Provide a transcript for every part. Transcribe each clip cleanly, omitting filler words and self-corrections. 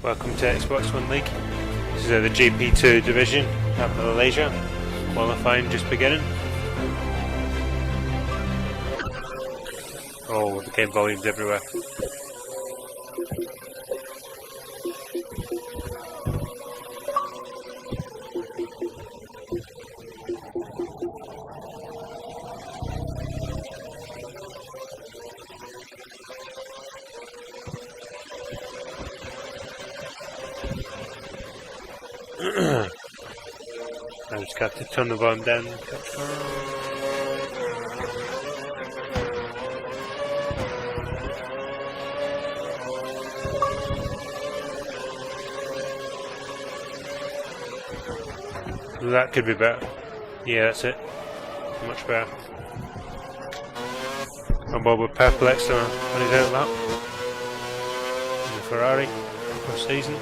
Welcome to XboxF1League. This is the GP2 division at Malaysia. Qualifying just beginning. Oh, the game volume's everywhere. I just got to turn the volume down. That could be better. Yeah, that's it. Much better. I'm Bob with perplexed on his outlap. In the Ferrari for season.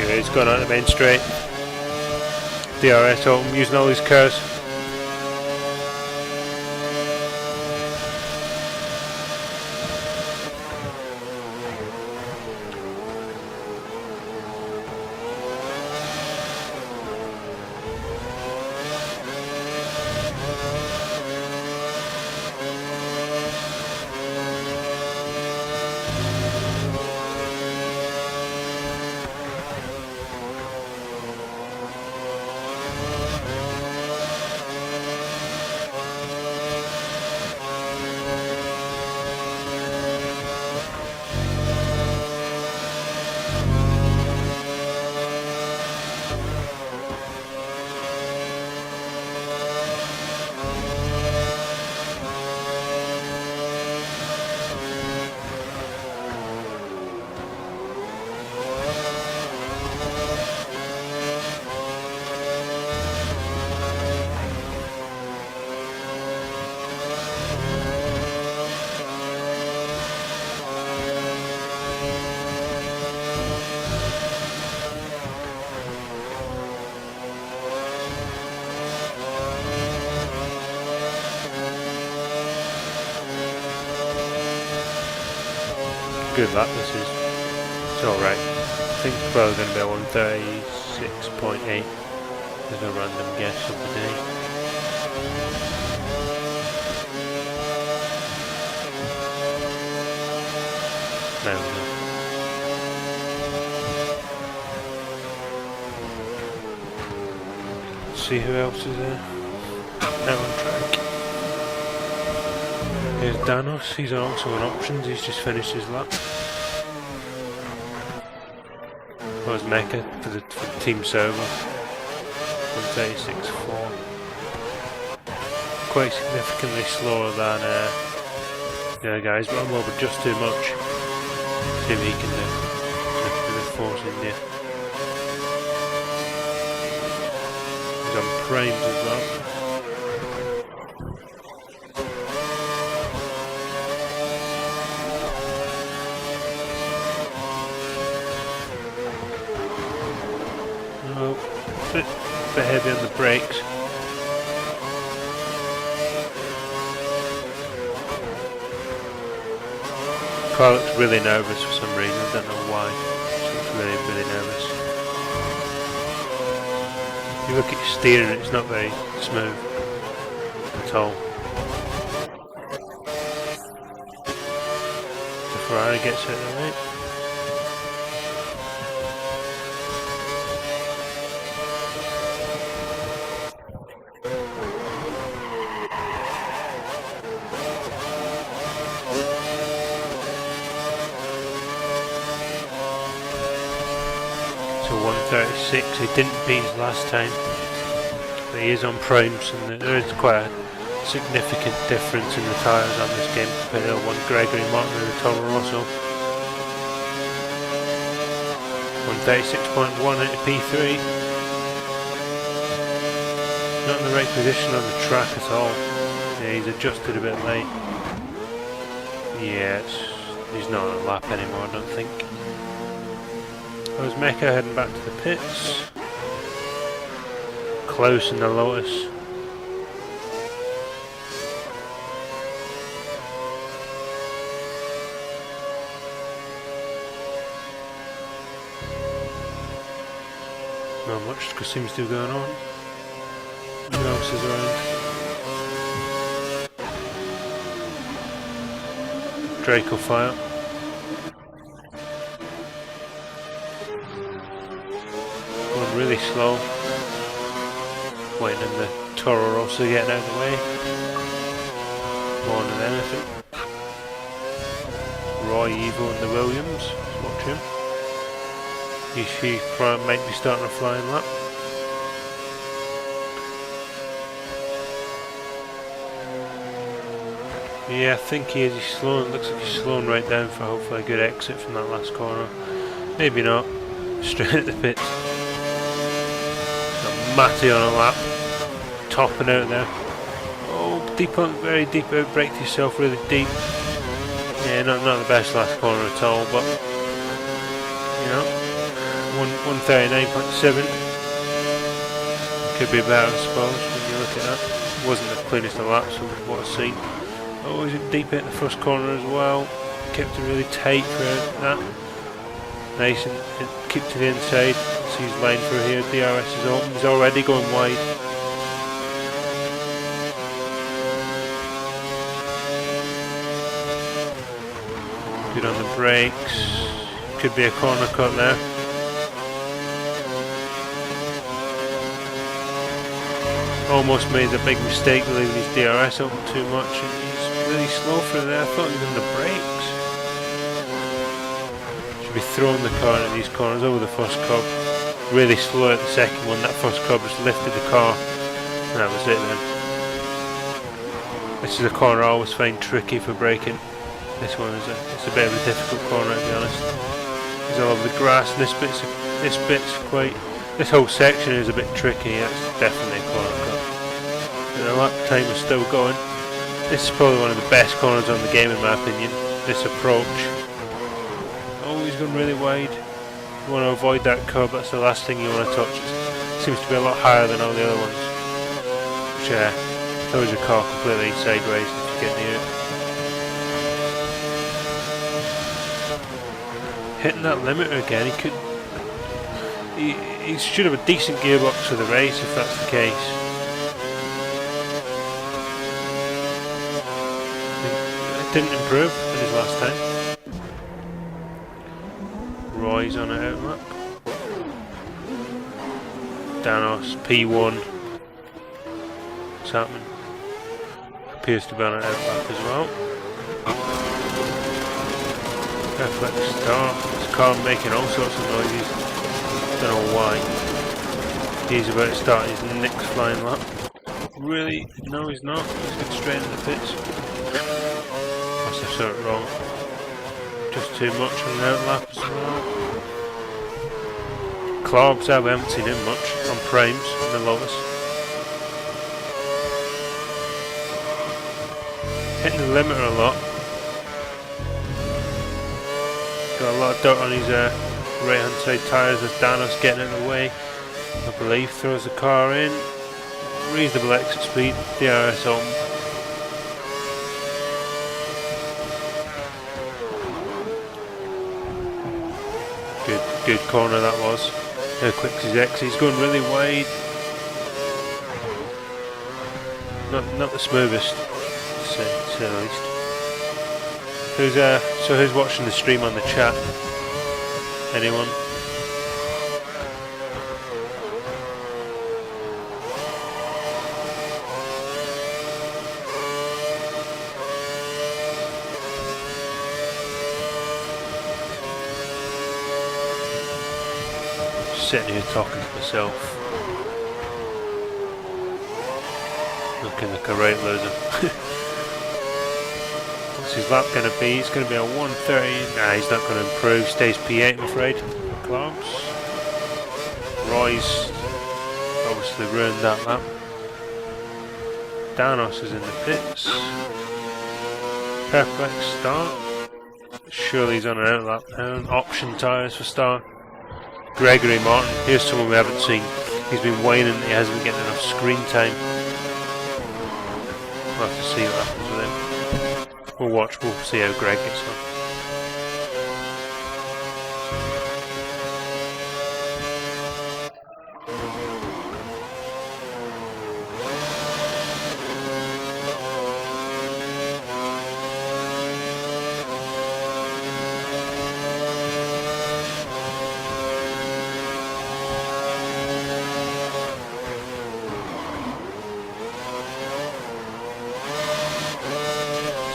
He's gone on the main straight. DRS home, using all these cars. Good luck, this is. It's alright. I think it's probably going to be a 136.8 as a random guess of the day. Now we go. See who else is there. Now on track. Here's Danos, he's also on options, he's just finished his lap. There's Mecca for the team server. 136.4. Quite significantly slower than the other guys, but I'm over just too much. See if he can do the Force India. He's on primes as well. Oh, a bit heavy on the brakes. Car looks really nervous for some reason, I don't know why. She looks really nervous. If you look at your steering, it's not very smooth at all. The Ferrari gets it right. To 136, he didn't beat his last time, but he is on primes, and there is quite a significant difference in the tyres on this game compared to the one Gregory Martin and the Toro Rosso. 136.1 into P3. Not in the right position on the track at all. Yeah, he's adjusted a bit late. Yeah, he's not on a lap anymore, I don't think. There's Mecha heading back to the pits. Close in the Lotus. Not much seems to be going on. Who else is around? Draco fire. Going really slow. Waiting in the Toro Rosso getting out of the way. More than anything. Roy, Evo and the Williams. Let's watch him. He might be starting a flying lap. Yeah, I think he is. He's slowing. Looks like he's slowing right down for hopefully a good exit from that last corner. Maybe not. Straight at the pits. Got Matty on a lap. Topping out there. Oh, deep on, very deep out. Braked yourself really deep. Yeah, not the best last corner at all, but you know. 139.7 could be better, I suppose, when you look at that. Wasn't the cleanest of laps from what I've seen. Oh, he's deep in the first corner as well. Kept it really tight for that. Nice and keep to the inside. See his line through here. DRS is open. He's already going wide. Good on the brakes. Could be a corner cut there. Almost made a big mistake leaving his DRS open too much, and he's really slow through there. I thought he was on the brakes. Should be throwing the car into these corners over the first curb. Really slow at the second one. That first curb just lifted the car, and that was it then. This is a corner I always find tricky for braking. This one is it's a bit of a difficult corner, to be honest. It's all over the grass, and this bit's quite. This whole section is a bit tricky. That's definitely a corner cut. The lap time is still going. This is probably one of the best corners on the game in my opinion. This approach. Oh, he's gone really wide. You want to avoid that curb. That's the last thing you want to touch. It seems to be a lot higher than all the other ones. Which throws your car completely sideways if you get near it. Hitting that limiter again. He should have a decent gearbox for the race if that's the case. It didn't improve in his last time. Roy's on an outlap. Danos, P1. What's happening? Appears to be on an outlap as well. Reflex start. This car making all sorts of noises. Don't know why. He's about to start his next flying lap. Really? No, he's not. He's going straight into the pits. Must have saw it wrong. Just too much on the outlap as well. Klobbs, we haven't seen him much on primes in the Lotus. Hitting the limiter a lot. Got a lot of dirt on his right hand side tyres as Danos getting in the way. I believe throws the car in. Reasonable exit speed, DRS on. Good corner that was. How quick's his exit? He's going really wide. Not the smoothest, to say the least. Who's watching the stream on the chat? Anyone? Sitting here talking to myself. Looking like a right loser. What's his lap going to be? It's going to be a 130. Nah, he's not going to improve. Stays P8, I'm afraid. clogs. Roy's obviously ruined that lap. Danos is in the pits. Perplex start. Surely he's on an outlap now. Option tyres for start. Gregory Martin, here's someone we haven't seen. He's been whining that he hasn't been getting enough screen time. We'll have to see what happens with him. We'll see how Greg gets on.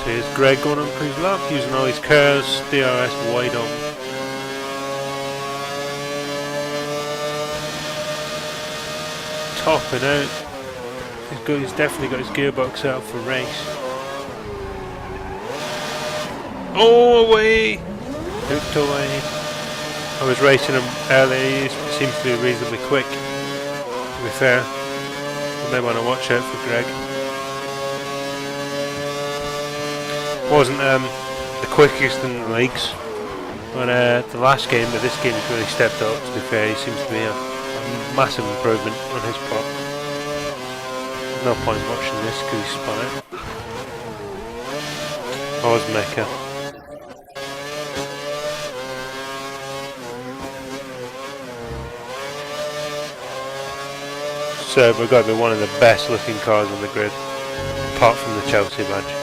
So here's Greg going on for his lap, using all his cars, DRS wide on. Topping out. He's definitely got his gearbox out for race. Oh, away! Hooked away. I was racing him earlier, he seems to be reasonably quick, to be fair. You may want to watch out for Greg. Wasn't the quickest in the leagues on the last game, but this game has really stepped up, to be fair. He seems to be a massive improvement on his part. No point watching this because he's spun out. Oz Mecca. So we've got to be one of the best looking cars on the grid, apart from the Chelsea badge.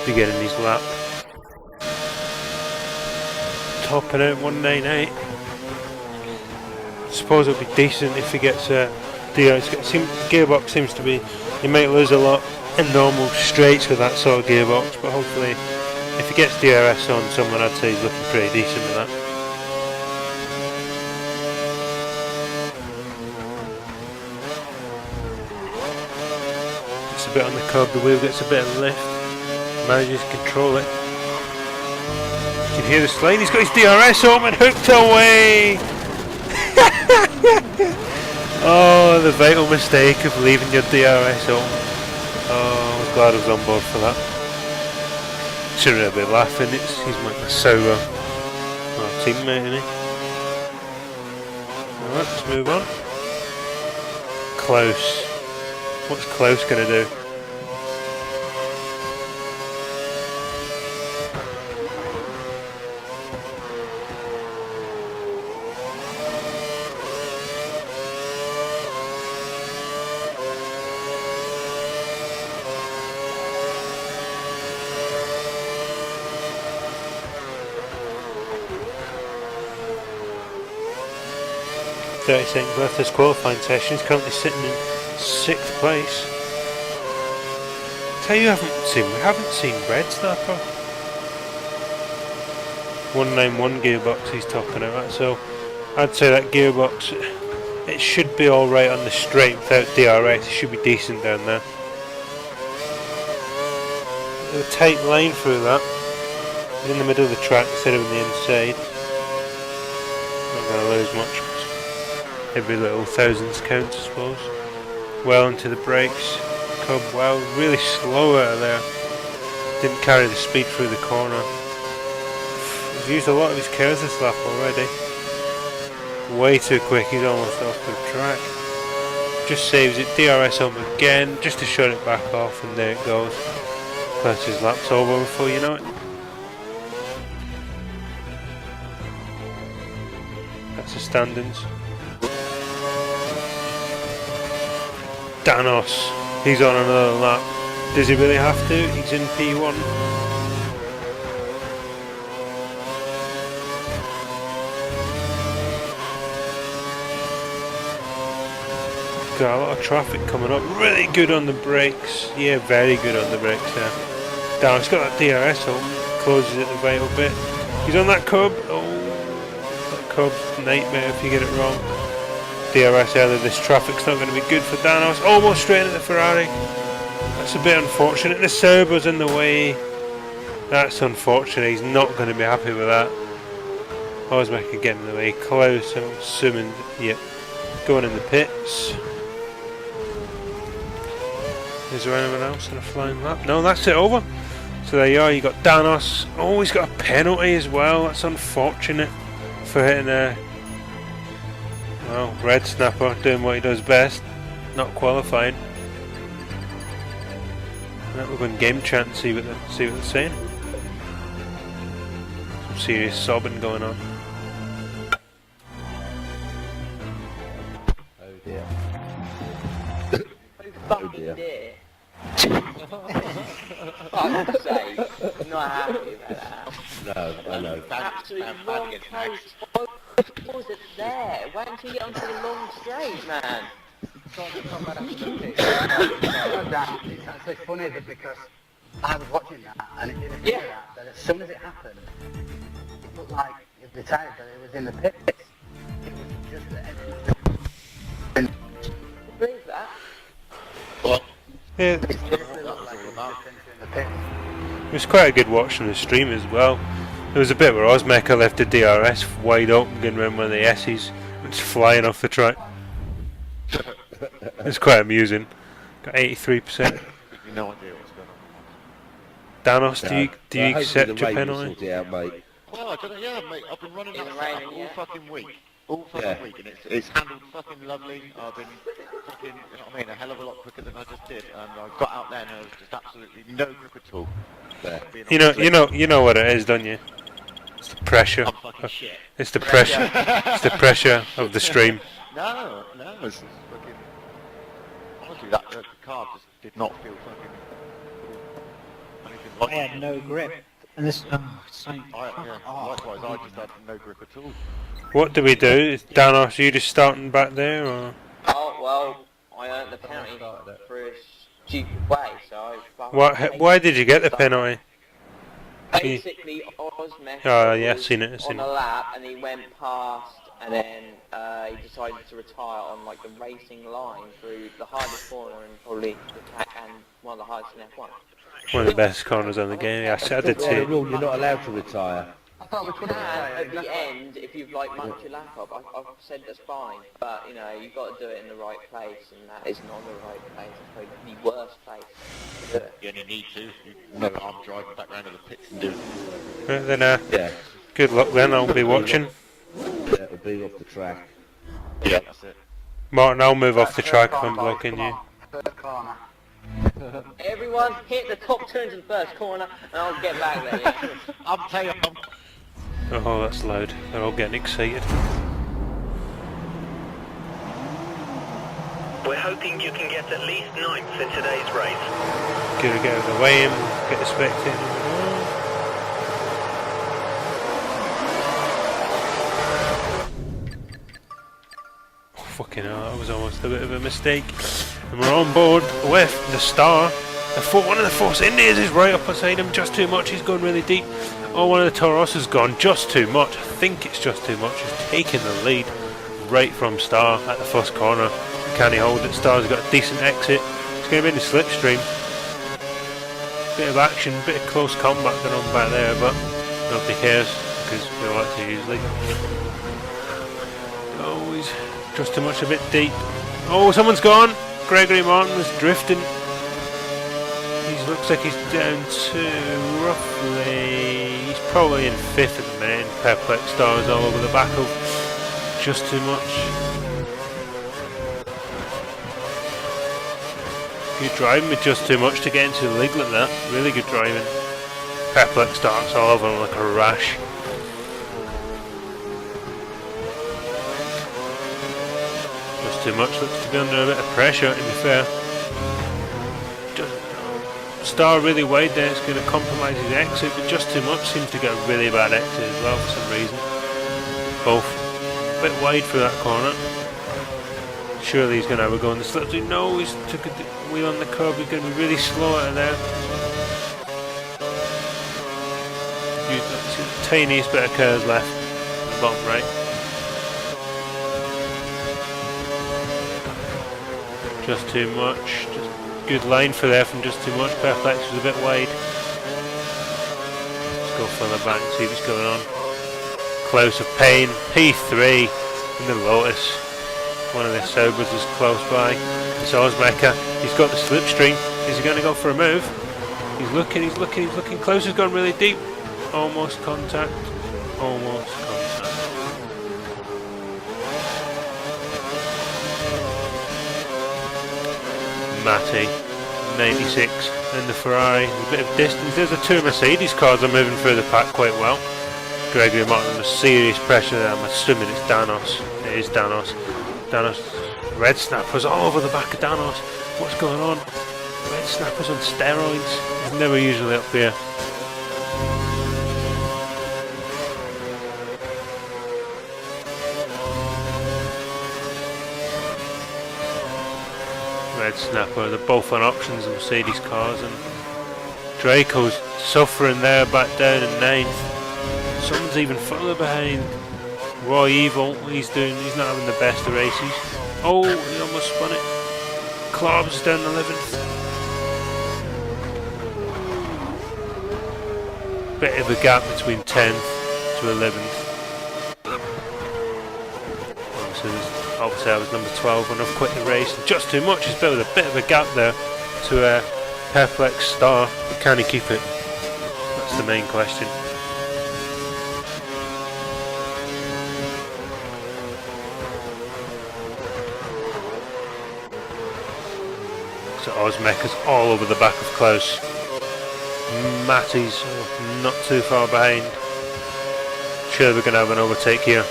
To get in his lap. Topping out 198. Suppose it'll be decent if he gets DRS. Gearbox seems to be, he might lose a lot in normal straights with that sort of gearbox, but hopefully if he gets DRS on someone, I'd say he's looking pretty decent with that. It's a bit on the curb, the wheel gets a bit of lift. Manages to control it. You can hear the slide. He's got his DRS home and hooked away. Oh, the vital mistake of leaving your DRS home. Oh, I was glad I was on board for that. Shouldn't really be laughing. He's my sour teammate, isn't he? Alright, let's move on. Close. What's Close gonna do? 30 seconds left of this qualifying session. He's currently sitting in 6th place. Tell you we haven't seen red snapper. 191 gearbox he's topping out at, so I'd say that gearbox, it should be alright on the straight without DRS. It should be decent down there. A tight line through that. He's in the middle of the track instead of on the inside. Not going to lose much. Every little thousandths counts, I suppose. Well into the brakes. Cub, wow, really slow out of there. Didn't carry the speed through the corner. He's used a lot of his curves this lap already. Way too quick, he's almost off the track. Just saves it, DRS home again, just to shut it back off, and there it goes. Plus his lap's over before you know it. That's the standings. Danos, he's on another lap. Does he really have to? He's in P1. got a lot of traffic coming up. Really good on the brakes. Yeah, very good on the brakes there. Down, he's got that DRS up. Closes it a vital bit. He's on that curb. Oh, that curb's a nightmare if you get it wrong. DRS earlier. This traffic's not going to be good for Danos. Almost straight into the Ferrari. That's a bit unfortunate. The servo's in the way. That's unfortunate. He's not going to be happy with that. Osmek again in the way. Klaus, I'm assuming, yep, going in the pits. Is there anyone else in a flying lap? No, that's it over. So there you are. You got Danos. Oh, he's got a penalty as well. That's unfortunate for hitting a red snapper, doing what he does best, not qualifying. We're going game chat and see what they're saying. Some serious sobbing going on. Oh dear. Oh dear. Fuck's sake. I'm not happy about that. No, I know. Absolutely wrong place. What was it there? Why didn't you get onto the long straight, man? It's actually funny because I was watching that and it didn't hear that, but as soon as it happened, it looked like it retired, but it was in the pits. It was just the Believe that? What? Yeah, it just looked like it was just in the pits. it was quite a good watch on the stream as well. There was a bit where Osmeka left the DRS wide open, getting around one of the S's, it's flying off the track. It's quite amusing. Got 83%. No idea what's going on. Danos, do you accept your penalty? Sort it out, mate. Well, I don't know, yeah, mate, I've been running In that the rain, setup all yeah. fucking week. All fucking Yeah. week, and it's handled fucking lovely. I've been fucking, you know what I mean, a hell of a lot quicker than I just did, and I got out there and there was just absolutely no grip at all. There. Being on the slip. You know what it is, don't you? It's the pressure. I'm fucking shit. It's the pressure. It's the pressure of the stream. No, it's fucking... Honestly, that the car just did not feel fucking... anything like I had no grip, and this same. likewise, I just had no grip at all. What do we do? Is Danos, you just starting back there, or Oh, well, I earned the penalty for a stupid way, so I... why did you get the penalty? Basically, Osmek Oh, yeah, I've was seen it. on a lap, and he went past, and then he decided to retire on like the racing line through the hardest corner and probably the track and one of the hardest in F1. One of the best corners on the game. Yeah, I did see By the it. rule, you're not allowed to retire. I thought we could And have at the end, if you've like mucked your lap up, I've said that's fine, but you know, you've got to do it in the right place, and that is not the right place, it's probably the worst place to do it. You only need to. You know, I'm driving back round to the pits and doing Right, then, Yeah. good luck then. I'll be watching. Yeah, it'll be off the track. Yeah, that's it. Martin, I'll move off the track if I'm blocking you. Third corner. Everyone hit the top turns in the first corner, and I'll get back there, yeah? I'm telling you, Oh, that's loud. They're all getting excited. We're hoping you can get at least ninth in today's race. Gonna get out of the way and get the spectators. Oh, fucking hell, that was almost a bit of a mistake. And we're on board with the Star. One of the Force Indias is right up beside him, just too much, he's going really deep. Oh, one of the Toros has gone just too much. I think it's just too much. He's taking the lead right from Star at the first corner. Can he hold it? Star's got a decent exit. It's going to be in the slipstream. Bit of action, bit of close combat going on back there, but nobody cares because we like to usually. Oh, he's just too much, a bit deep. Oh, someone's gone. Gregory Martin was drifting. He looks like he's down to roughly. He's probably in 5th at the minute. Perplex Stars all over the back of just too much. Good driving with just too much to get into the league like that. Really good driving. Perplex Stars all over him like a rash. Just too much, looks to be under a bit of pressure, to be fair. Star really wide there, it's going to compromise his exit, but just too much seems to get a really bad exit as well for some reason. Both a bit wide for that corner. Surely he's going to have a go on the slipstream. No, he's took a wheel on the curb. He's going to be really slow out of there. The tiniest bit of curves left at the bottom right. Just too much. Just good line for there from just too much. Perplex was a bit wide. Let's go further back and see what's going on. Close of Pain. P3 in the Lotus. One of their sobers is close by. It's Ozmecker. He's got the slipstream. Is he going to go for a move? He's looking, he's looking, he's looking. Close has gone really deep. Almost contact. Almost contact. Matty, 96, and the Ferrari. A bit of distance. There's the two Mercedes cars are moving through the pack quite well. Gregory Martin under serious pressure there. I'm assuming it's Danos. It is Danos. Danos. Red Snappers all over the back of Danos. What's going on? Red Snappers on steroids. He's never usually up here. Red Snapper, they're both on options in Mercedes cars, and Draco's suffering there back down in 9th. Someone's even further behind. Roy Evil, what he's doing, he's not having the best of races. Oh, he almost spun it. Klobbs down 11th. Bit of a gap between 10th to 11th. Obviously I was number 12 when I've quit the race. Just too much, he's built a bit of a gap there to a Perplex Star, but can he keep it? That's the main question. So Ozmecker's all over the back of Klaus. Matty's not too far behind. Sure, we're going to have an overtake here.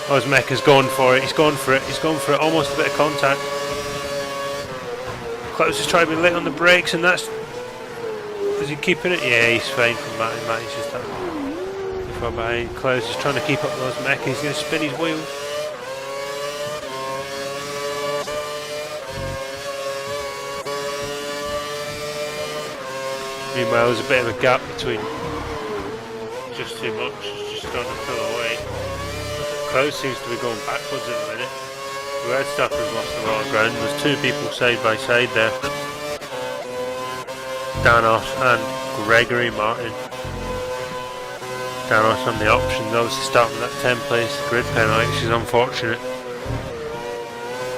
Ozmecker's going for it, he's going for it, he's going for it, almost a bit of contact. Klaus is trying to be late on the brakes, and that's... Is he keeping it? Yeah, he's fine from Matty. Matty's just that too far behind. Klaus is trying to keep up with Ozmecker, he's going to spin his wheels. Meanwhile, there's a bit of a gap between just too much, it's just starting to pull away. Klaus seems to be going backwards at the minute. Red Snapper's lost a lot of ground. There's two people side by side there. Danos and Gregory Martin. Danos on the options, obviously starting with that 10th place grid penalty, which is unfortunate.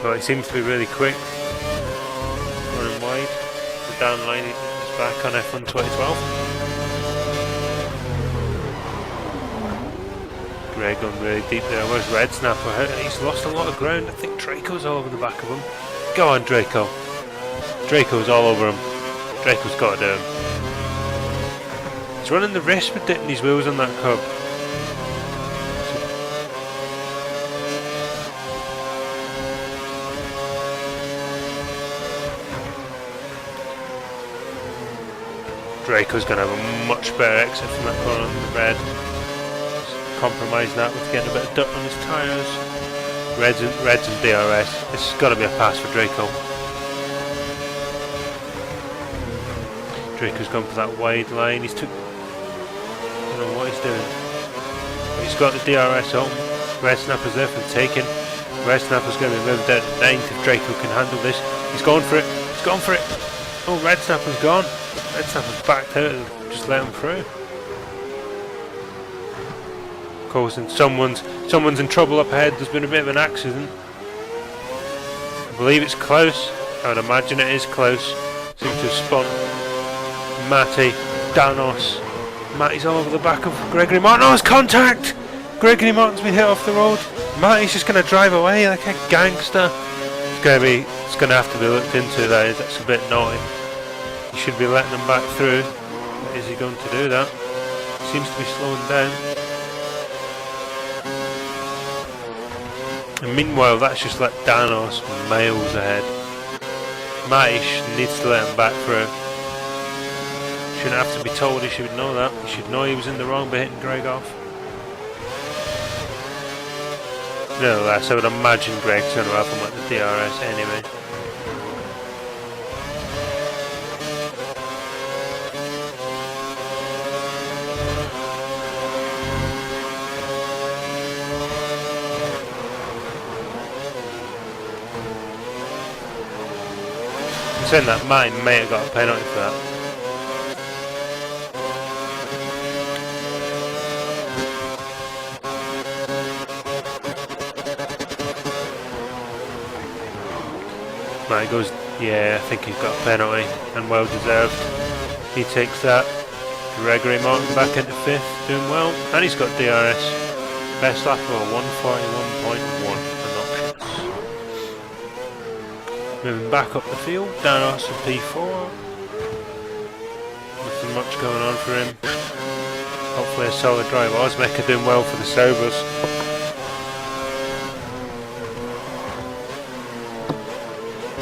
But he seems to be really quick. Running wide. The down line is back on F1 2012. Greg going really deep there. Where's Red Snapper? He's lost a lot of ground. I think Draco's all over the back of him. Go on, Draco. Draco's all over him. Draco's got to do him. He's running the risk with dipping his wheels on that curb. Draco's going to have a much better exit from that corner on the red. Compromising that with getting a bit of dirt on his tyres. Reds and DRS. This has got to be a pass for Draco. Draco's gone for that wide line. He's took... I don't know what he's doing. But he's got the DRS on. Red Snapper's there for the taking. Red Snapper's going to be moved down to 9th if Draco can handle this. He's going for it. He's gone for it. Oh, Red Snapper's gone. Red Snapper's backed out and just let him through. Of course, and someone's in trouble up ahead. There's been a bit of an accident. I believe it's close. I would imagine it is close. Seems to have spun. Matty, Danos. Matty's all over the back of Gregory Martin. Oh, it's contact! Gregory Martin's been hit off the road. Matty's just going to drive away like a gangster. It's going to have to be looked into. That's a bit naughty. He should be letting him back through. But is he going to do that? Seems to be slowing down. And meanwhile, that's just let Danos miles ahead. Matty needs to let him back through. Shouldn't have to be told, he should know that. He should know he was in the wrong by hitting Greg off. Nevertheless, I would imagine Greg's going to have him at the DRS anyway. Saying that, mine may have got a penalty for that. Right, goes, yeah, I think he's got a penalty, and well deserved. He takes that. Gregory Martin back into 5th, doing well, and he's got DRS. Best lap of 141.1. Moving back up the field, Danos and P4. Nothing much going on for him. Hopefully a solid drive. Ozmeka doing well for the Sobers.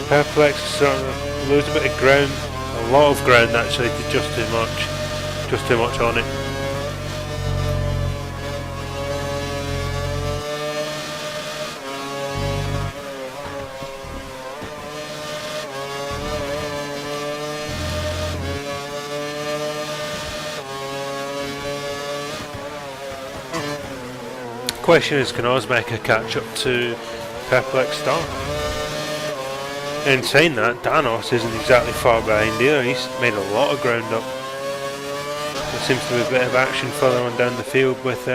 Perplex is starting to lose a bit of ground. A lot of ground actually, to just too much. Just too much on it. Question is, can Ozmeka catch up to Perplex Star? In saying that, Danos isn't exactly far behind either. He's made a lot of ground up. There seems to be a bit of action further on down the field with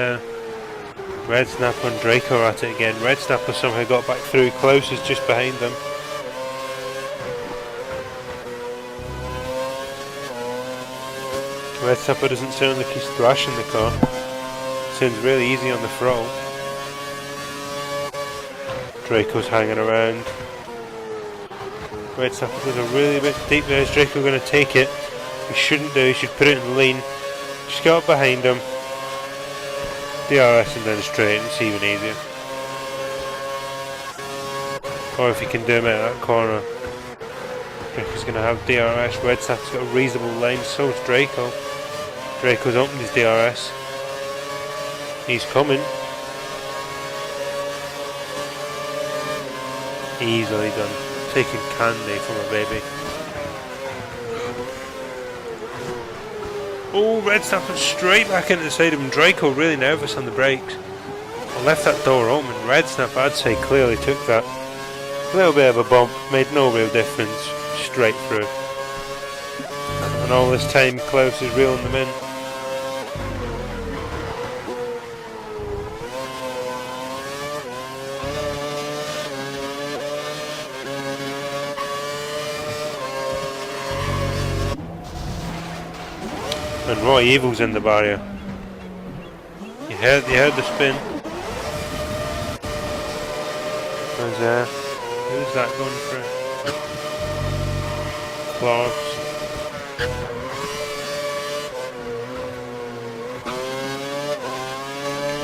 Red Snapper and Draco at it again. Red Snapper somehow got back through. Close is just behind them. Red Snapper doesn't sound like he's thrashing the car. Sounds really easy on the throttle. Draco's hanging around. Red Snapper goes a really bit deep there. Is Draco going to take it? He shouldn't do, he should put it in lean. Just go up behind him. DRS and then straight, it's even easier. Or if he can do him out of that corner. Draco's going to have DRS. Red Snapper's got a reasonable lane, so is Draco. Draco's opened his DRS. He's coming. Easily done. Taking candy from a baby. Oh, Red Snapper straight back into the side of him. Draco really nervous on the brakes. I left that door open. Red Snapper, I'd say, clearly took that. A little bit of a bump, made no real difference. Straight through. And all this time, Klaus is reeling them in. And Roy Evil's in the barrier. You heard the spin. Who's that going for? Clarks.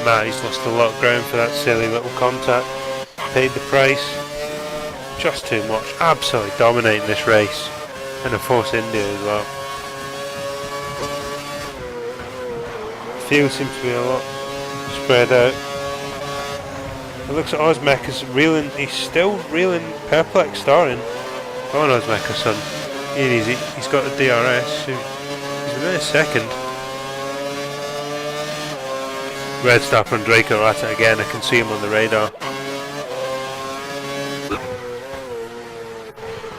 Man, he's lost a lot of ground for that silly little contact. Paid the price. Just too much. Absolutely dominating this race. And of course India as well. Field seems to be a lot spread out. It looks at Ozmeka's reeling, he's still reeling Perplex Star in. Go on Ozmeka, son. He's got the DRS, he's within a second. Red Snapper and Draco are at it again, I can see him on the radar.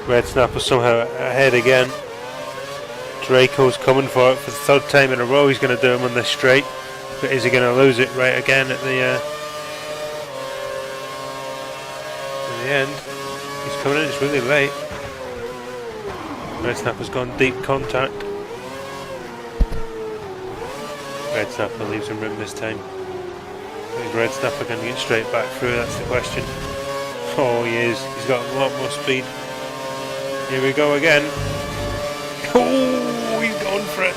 Red Snapper somehow ahead again. Draco's coming for it for the third time in a row. He's going to do him on this straight, but is he going to lose it right again at the end? He's coming in, it's really late. Red Snapper's gone deep contact. Red Snapper leaves him room this time. Is Red Snapper going to get straight back through? That's the question. Oh, he is. He's got a lot more speed. Here we go again. Oh, he's gone for it.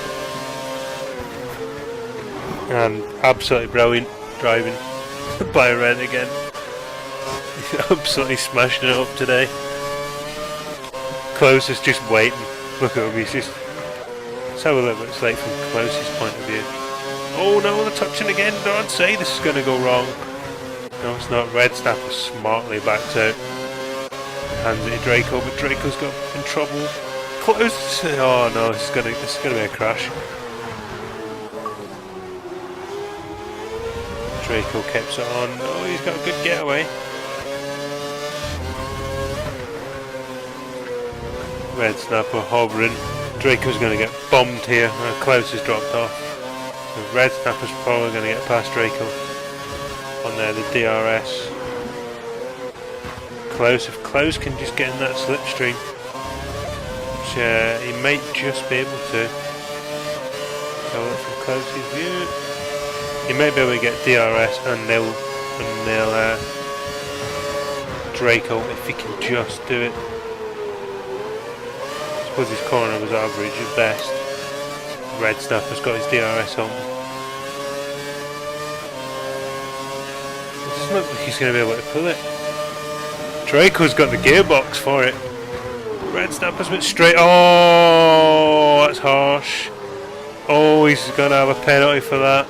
And absolutely brilliant driving by Red again. He's absolutely smashing it up today. Klaus is just waiting. Look at him, he's just... Let's have a look what it's like from Klaus's point of view. Oh no, they're touching again. Don't say this is going to go wrong. No, it's not. Red Snapper smartly backs out. Hands it to Draco, but Draco's got in trouble. Close. Oh no, this is gonna be a crash. Draco keeps it on. Oh, he's got a good getaway. Red Snapper hovering. Draco's gonna get bombed here. Klaus has dropped off. So Red Snapper's probably gonna get past Draco. On there, the DRS. Klaus, if Klaus can just get in that slipstream, which he might just be able to. So look from Klaus's view, he might be able to get DRS and they'll Draco if he can just do it. I suppose his corner was average at best. Red Snapper's got his DRS on. It doesn't look like he's going to be able to pull it. Draco's got the gearbox for it. Red Snapper's went straight. Oh, that's harsh. Oh, he's going to have a penalty for that.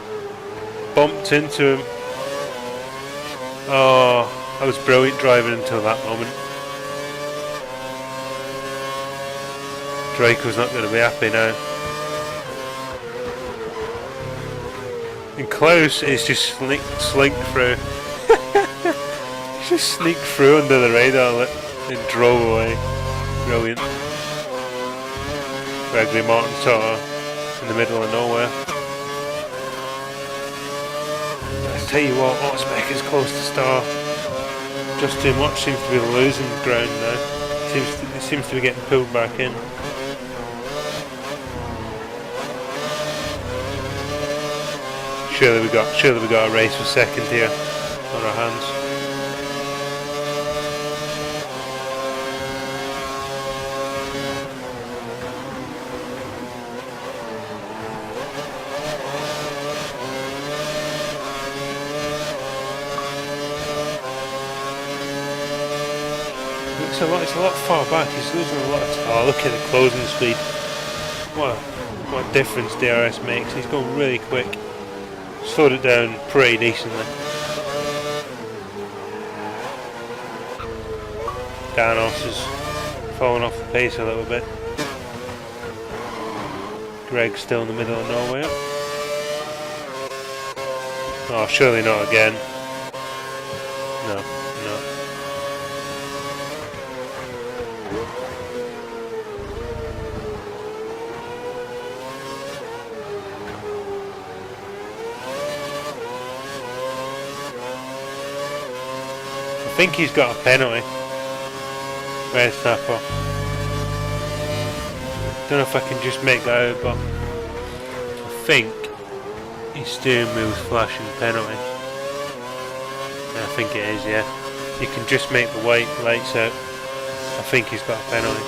Bumped into him. Oh, that was brilliant driving until that moment. Draco's not going to be happy now. And Klaus is just slinked through. Just sneaked through under the radar and drove away. Brilliant. Gregory Martin Tar in the middle of nowhere. I tell you what, Otspec is close to star. Just too much seems to be losing ground now. It seems to be getting pulled back in. Surely we got a race for second here on our hands. It's a lot far back. He's losing a lot of time. Oh, look at the closing speed. What difference DRS makes. He's going really quick. Slowed it down pretty decently. Danos is falling off the pace a little bit. Greg's still in the middle of nowhere. Oh, surely not again. No. I think he's got a penalty. Red Snapper. Don't know if I can just make that out, but I think his steering wheel's flashing penalty. Yeah, I think it is, yeah. You can just make the white lights out. I think he's got a penalty.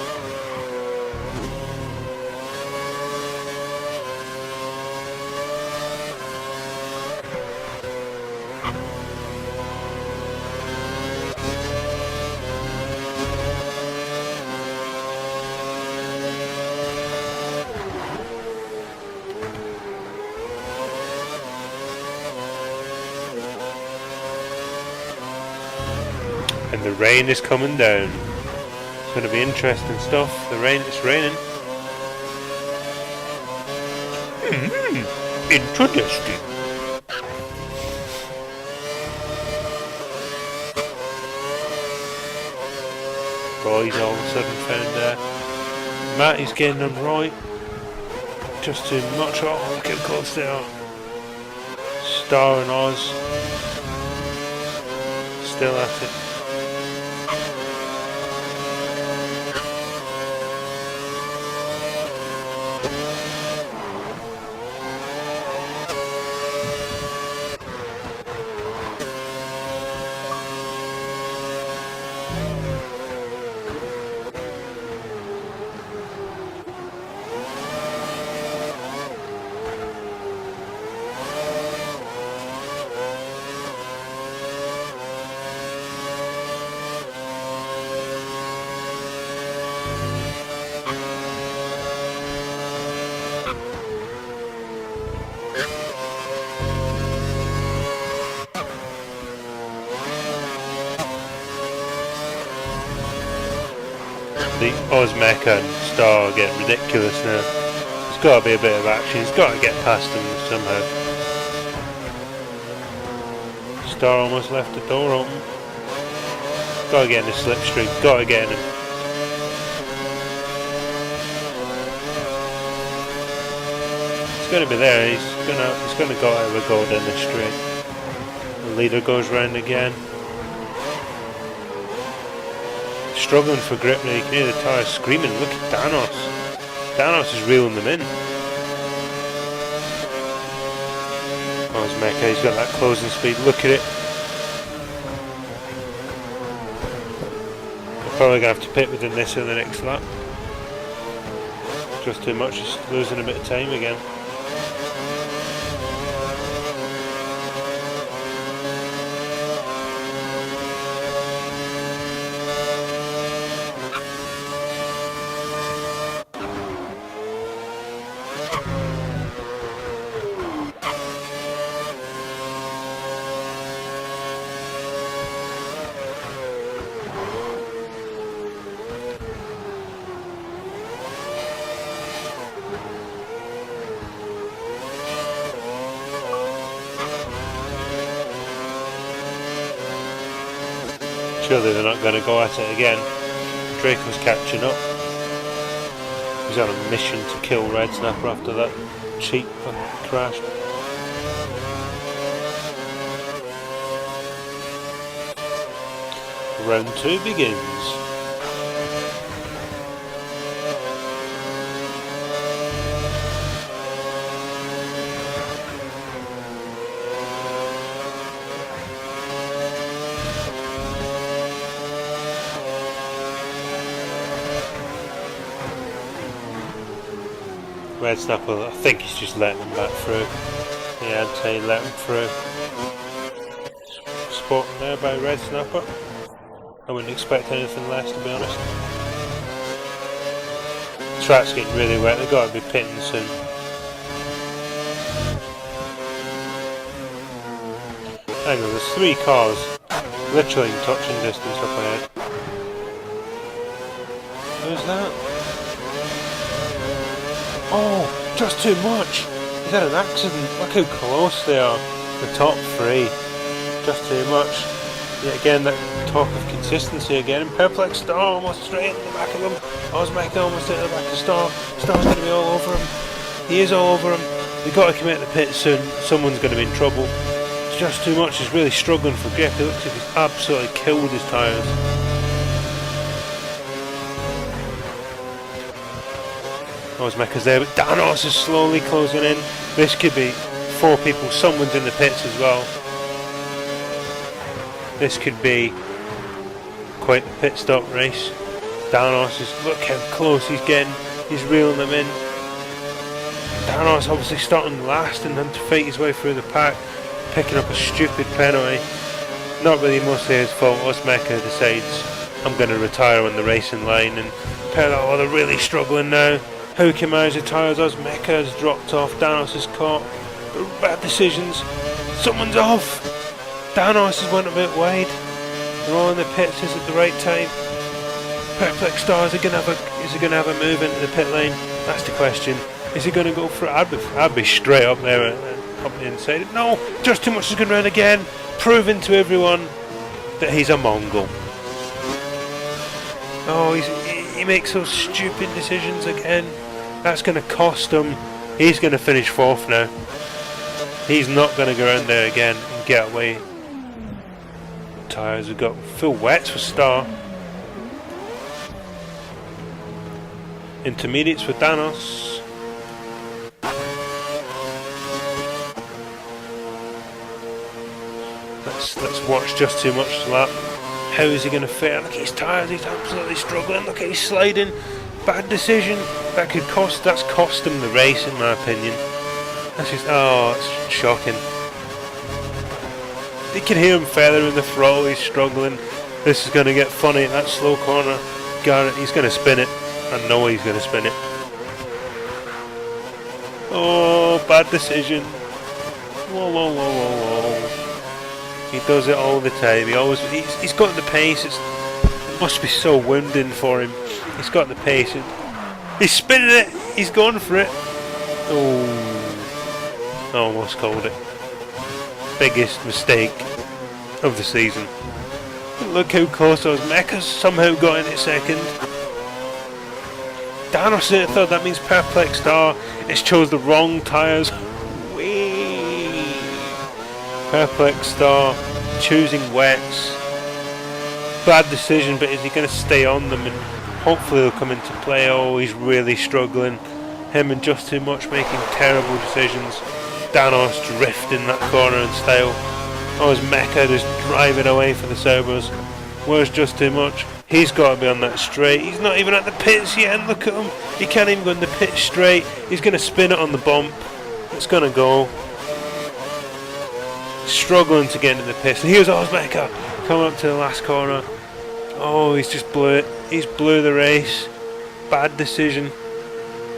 And the rain is coming down. It's going to be interesting stuff. It's raining. Interesting. Boys all of a sudden found there. Matt is getting them right. Just too much. Oh, look how close they are. Star and Oz. Still at it. the Ozmeca and Star are getting ridiculous now. There's got to be a bit of action. He's got to get past them somehow. Star almost left the door open. Got to get in the slipstream. Got to get in him. He's going to be there. He's going to go out of a goal down the straight. The leader goes round again. Struggling for grip now. You can hear the tyres screaming. Look at Danos. Danos is reeling them in. Oh, it's Mecha. He's got that closing speed. Look at it. We're probably going to have to pit within this in the next lap. Just too much. Just losing a bit of time again. Surely they're not going to go at it again. Draco's catching up. He's on a mission to kill Red Snapper after that cheap fucking crash. Round 2 begins. Red Snapper, I think he's just letting them back through. Yeah, I'd say let them through. Spot there by Red Snapper. I wouldn't expect anything less, to be honest. The track's getting really wet, they've got to be pitting soon. Hang on, there's 3 cars literally in touching distance up ahead. Who's that? Oh, just too much! He's had an accident. Look how close they are. The top 3. Just too much. Yet again, that talk of consistency again. And Perplex Star almost straight in the back of him. Ozmeca almost in the back of Star. Star's going to be all over him. He is all over him. They've got to come out the pit soon. Someone's going to be in trouble. It's just too much. He's really struggling for grip. It looks like he's absolutely killed his tyres. Ozmeca's there, but Danos is slowly closing in. This could be 4 people. Someone's in the pits as well. This could be quite the pit stop race. Danos is, look how close he's getting. He's reeling them in. Danos obviously starting last and then to fight his way through the pack, picking up a stupid penalty. Not really mostly his fault. Ozmeca decides, I'm going to retire on the racing line, and oh, they're really struggling now. Who came out of the tyres? Ozmeca has dropped off. Danos is caught. Bad decisions. Someone's off. Danos has went a bit wide. They're all in the pits. Is it the right time? Perplex Star, is he going to have a move into the pit lane? That's the question. Is he going to go for it? I'd be straight up there and up the inside. No, just too much is going around again, proving to everyone that he's a Mongol. Oh, he makes those stupid decisions again. That's going to cost him. He's going to finish 4th now. He's not going to go around there again and get away. Tyres have got full wets for Star. Intermediates for Danos. Let's watch just too much lap. How is he going to fit? Look at his tyres, he's absolutely struggling. Look at his sliding. Bad decision. That's cost him the race, in my opinion. That's just, oh, it's shocking. You can hear him feathering the throttle, he's struggling. This is going to get funny at that slow corner. Garrett, he's going to spin it. I know he's going to spin it. Oh, bad decision. Whoa, whoa, whoa, whoa, whoa. He does it all the time. He's got the pace. It's Must be so wounding for him. He's got the pace. He's spinning it. He's going for it. Oh, almost called it. Biggest mistake of the season. Look how close those mechas somehow got in it second. Danos at third. That means Perplex Star. It's chose the wrong tyres. Whee! Perplex Star choosing wets. Bad decision, but is he going to stay on them and hopefully they'll come into play? Oh, he's really struggling. Him and Just Too Much making terrible decisions. Danos drifting that corner in style. Oh, his Mecha just driving away for the Sobers. Where's Just Too Much? He's got to be on that straight. He's not even at the pits yet, and look at him. He can't even go in the pit straight. He's going to spin it on the bump. It's going to go. Struggling to get into the pits. And here's Ozmeca coming up to the last corner. Oh, he's just blew it. He's blew the race. Bad decision.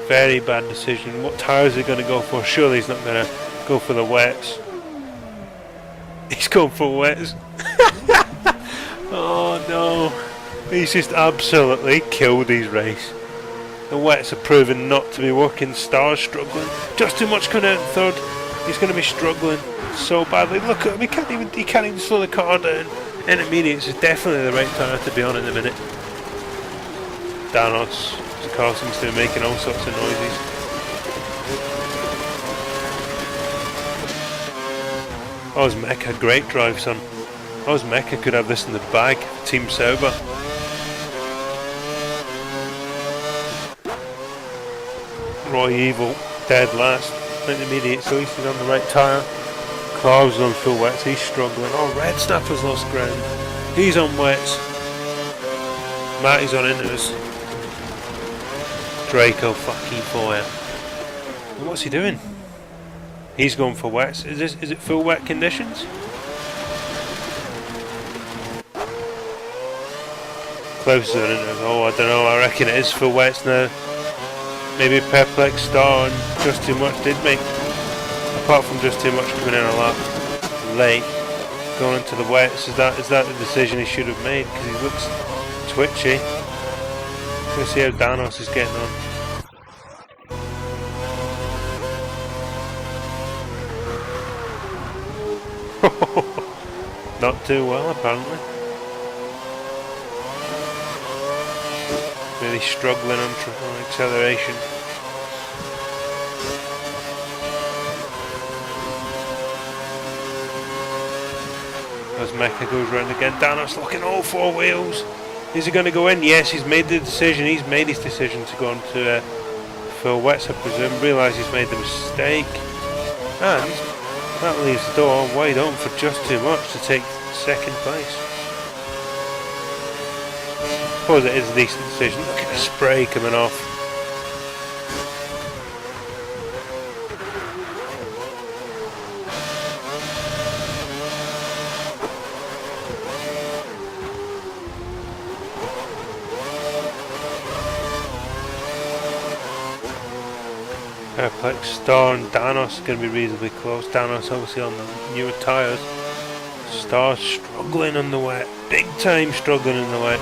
Very bad decision. What tyres are he going to go for? Surely he's not going to go for the wets. He's going for wets. Oh no. He's just absolutely killed his race. The wets are proven not to be working. Star's struggling. Just Too Much coming out in third. He's going to be struggling so badly. Look at him. He can't even slow the car down. Intermediates is definitely the right tyre to be on in a minute. Danos. The car seems to be making all sorts of noises. Ozmeca, great drive, son. Ozmeca could have this in the bag. Team Sauber. Roy Evil, dead last. Intermediate, so he's on the right tyre. Clark's on full wets, he's struggling. Oh, Red Snapper's lost ground. He's on wets. Matty's on inters. Draco fucking fire. And what's he doing? He's going for wets. Is it full wet conditions? Close on inters. Oh, I don't know. I reckon it is full wets now. Maybe Perplex Star and Just Too Much did make. Apart from Just Too Much coming in a lot late, going into the wets. Is that the decision he should have made? Because he looks twitchy. Let's see how Danos is getting on. Not too well, apparently. Really struggling on acceleration. As Mecha goes round again, Danos locking all four wheels. Is he going to go in? Yes, he's made the decision. He's made his decision to go on to full wets, I presume. Realise he's made the mistake. And that leaves the door wide open for Just Too Much to take second place. I suppose it is a decent decision. Look at the spray coming off. Perplex Star and Danos are going to be reasonably close. Danos obviously on the newer tyres. Star struggling on the wet. Big time struggling in the wet.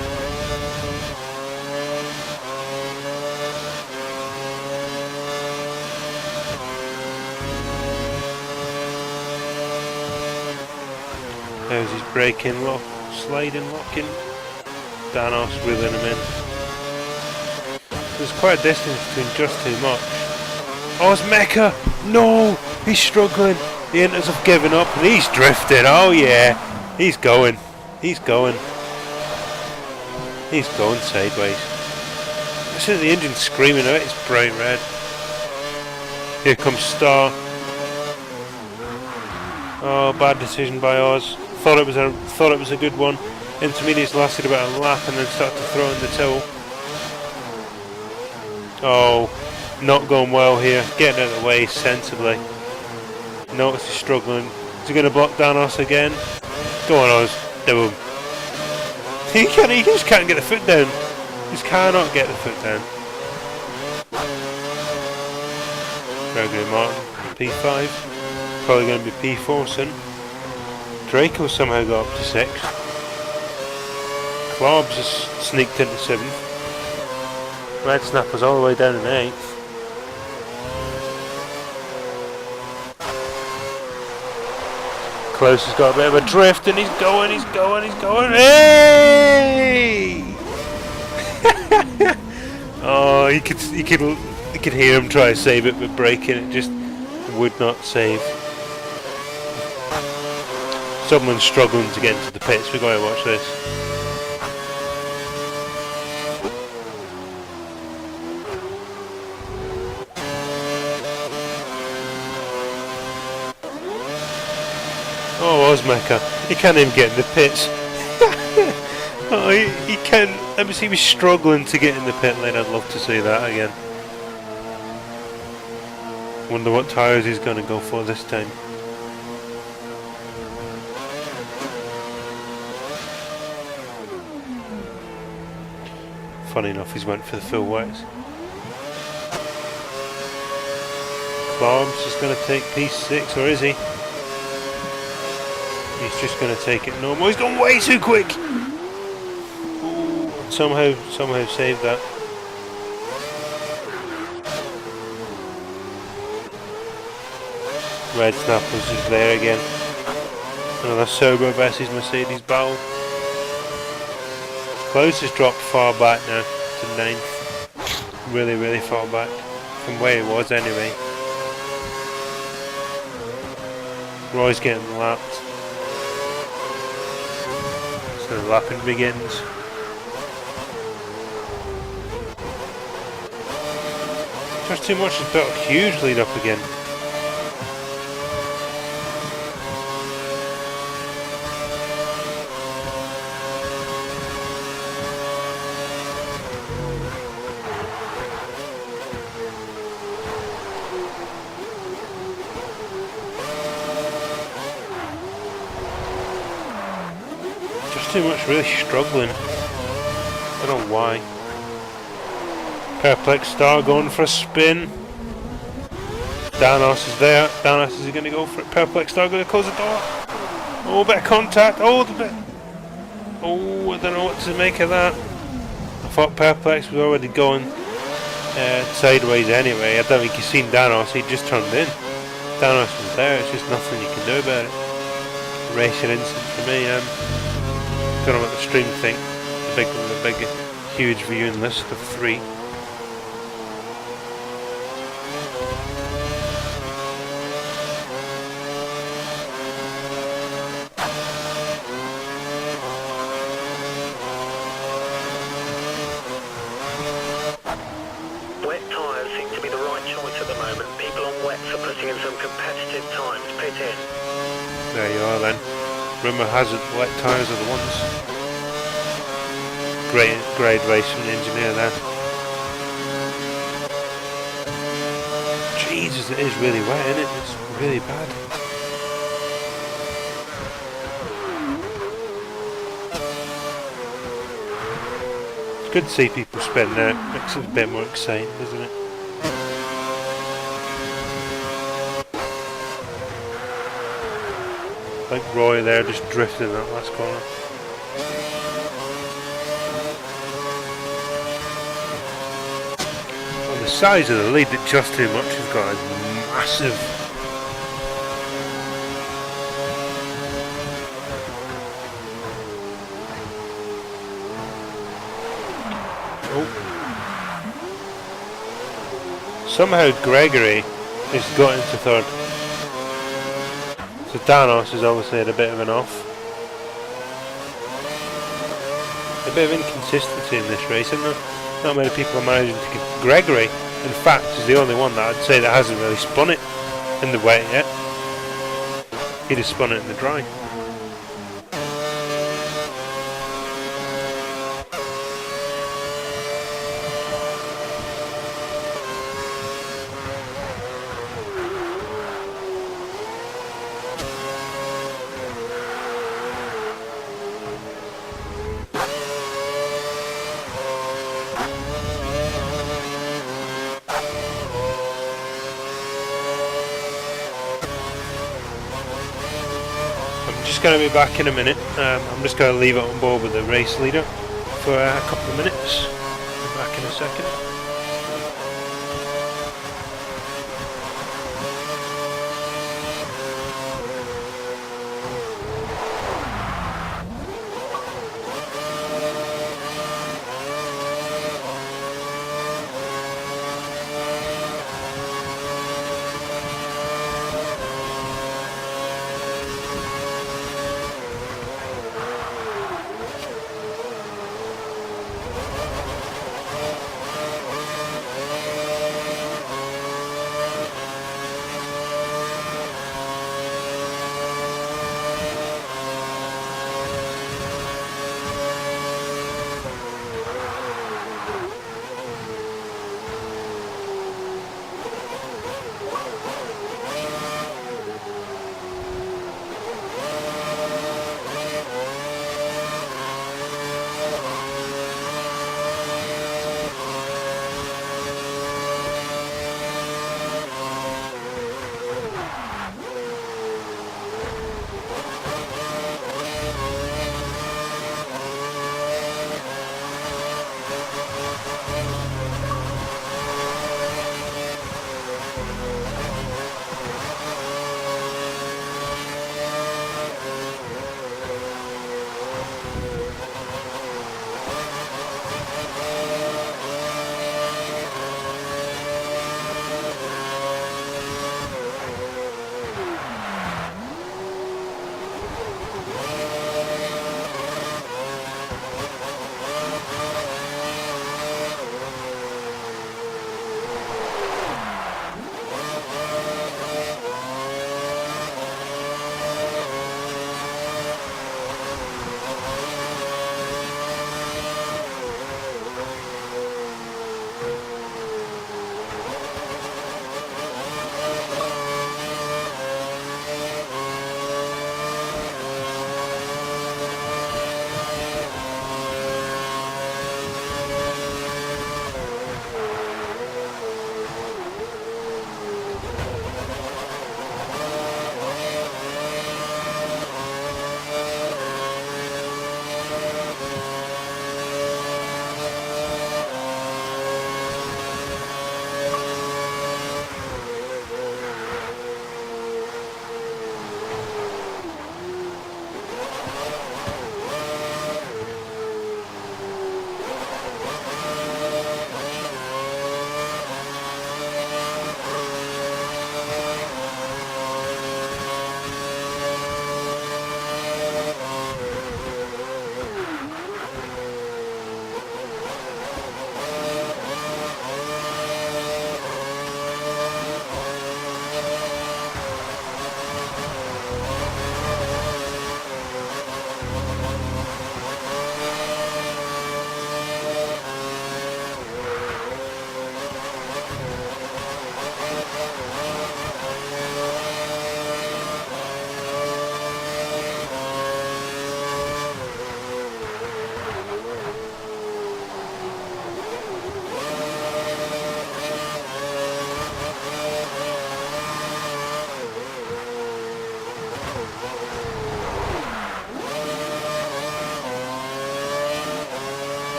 There's his braking lock, sliding locking. Danos reeling him in. There's quite a distance between Just Too Much. Ozmeca! No! He's struggling. The Inters have given up and he's drifted. Oh yeah! He's going. He's going. He's going sideways. Listen to the engine screaming out. It's bright red. Here comes Star. Oh, bad decision by Oz. Thought it was a good one. Intermediates lasted about a lap and then started to throw in the towel. Oh, not going well here. Getting out of the way sensibly. Notice he's struggling. Is he going to block Danos again? Go on, Oz. Do him. He just can't get the foot down. He just cannot get the foot down. Very good, Martin. P5. Probably going to be P4 soon. Draco somehow got up to 6th. Clobbs has sneaked into 7th. Red Snapper's all the way down in 8th. Close has got a bit of a drift and he's going. Hey! Oh, you could hear him try to save it but braking, it just would not save. Someone's struggling to get into the pits, we're going to watch this. Oh, Osmeka, he can't even get in the pits. Oh, he can't. He was struggling to get in the pit lane. I'd love to see that again. Wonder what tyres he's going to go for this time. Funny enough, he's went for the full wets. Clobbs is going to take P6, or is he? He's just going to take it normal. He's gone way too quick! Ooh, somehow saved that. Red Snappers is there again. Another Sober versus Mercedes battle. Close has dropped far back now to 9th. Really far back from where he was anyway. Roy's getting lapped. So the lapping begins. Just too much has built a huge lead up again. Too much, really struggling. I don't know why. Perplex Star going for a spin. Danos is there. Danos is going to go for it. Perplex Star going to close the door. Oh, bit of contact. Oh, the bit. Oh, I don't know what to make of that. I thought Perplex was already going sideways anyway. I don't think he's seen Danos. He just turned in. Danos was there. It's just nothing you can do about it. Racing instant for me. Don't know what the stream think. The big, huge viewing list of 3. Wet tyres seem to be the right choice at the moment. People on wets are putting in some competitive times. Pit in. There you are then. Rumour has it, wet tyres are the ones. Great race from the engineer there. Jesus, it is really wet, isn't it? It's really bad. It's good to see people spin there. Makes it a bit more exciting, doesn't it? Like Roy there, just drifting in that last corner. On the size of the lead that Just Too Much has got is massive. Oh. Somehow Gregory has got into 3rd. So Danos has obviously had a bit of an off. A bit of inconsistency in this race, isn't there? Not many people are managing to get... Gregory, in fact, is the only one that I'd say that hasn't really spun it in the wet yet. He'd have spun it in the dry. Going to be back in a minute. I'm just going to leave it on board with the race leader. for a couple of minutes. Be back in a second.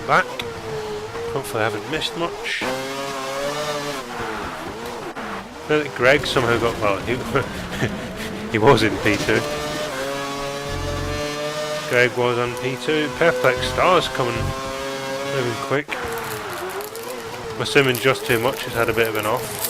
back. Hopefully I haven't missed much. I feel like Greg somehow got, well, he was in P2. Greg was on P2. Perfect Stars coming, moving quick. I'm assuming Just Too Much has had a bit of an off.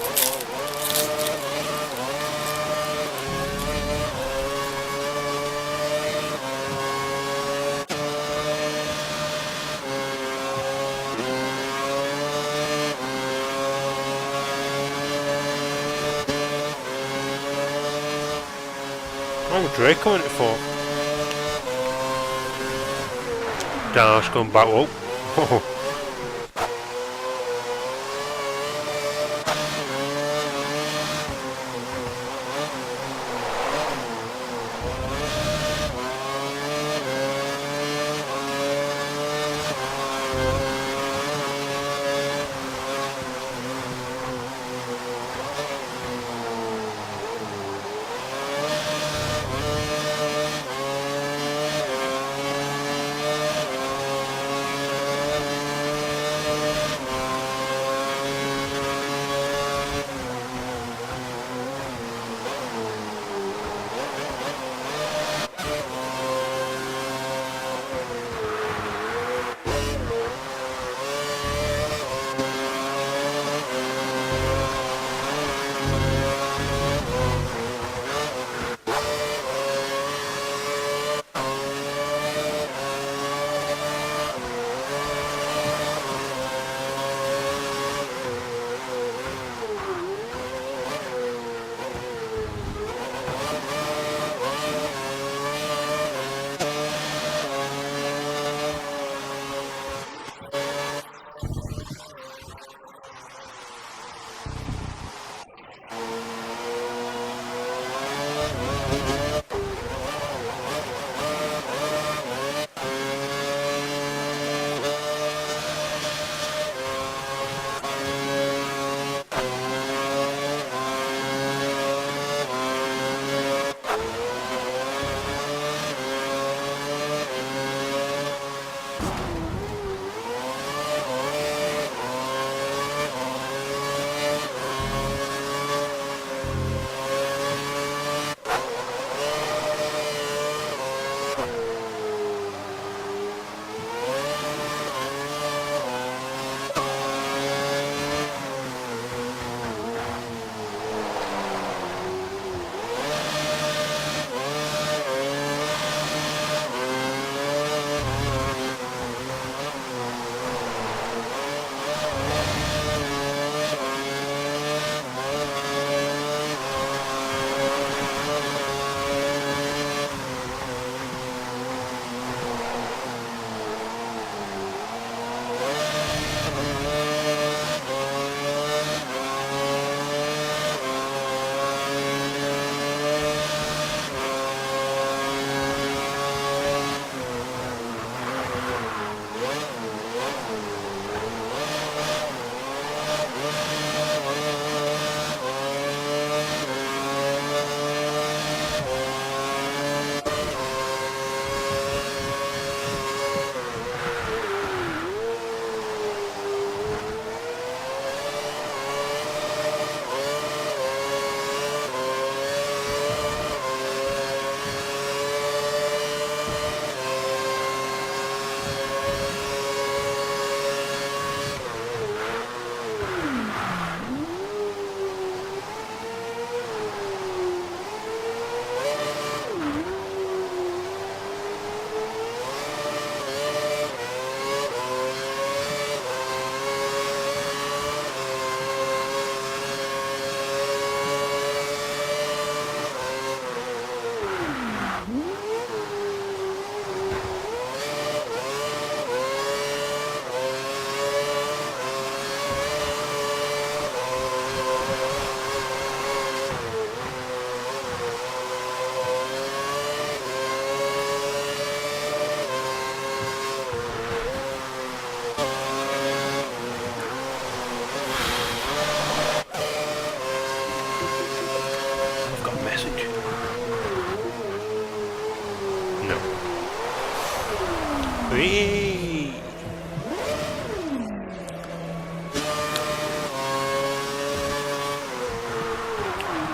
Oh, Draco went for. Dash going back. Whoa.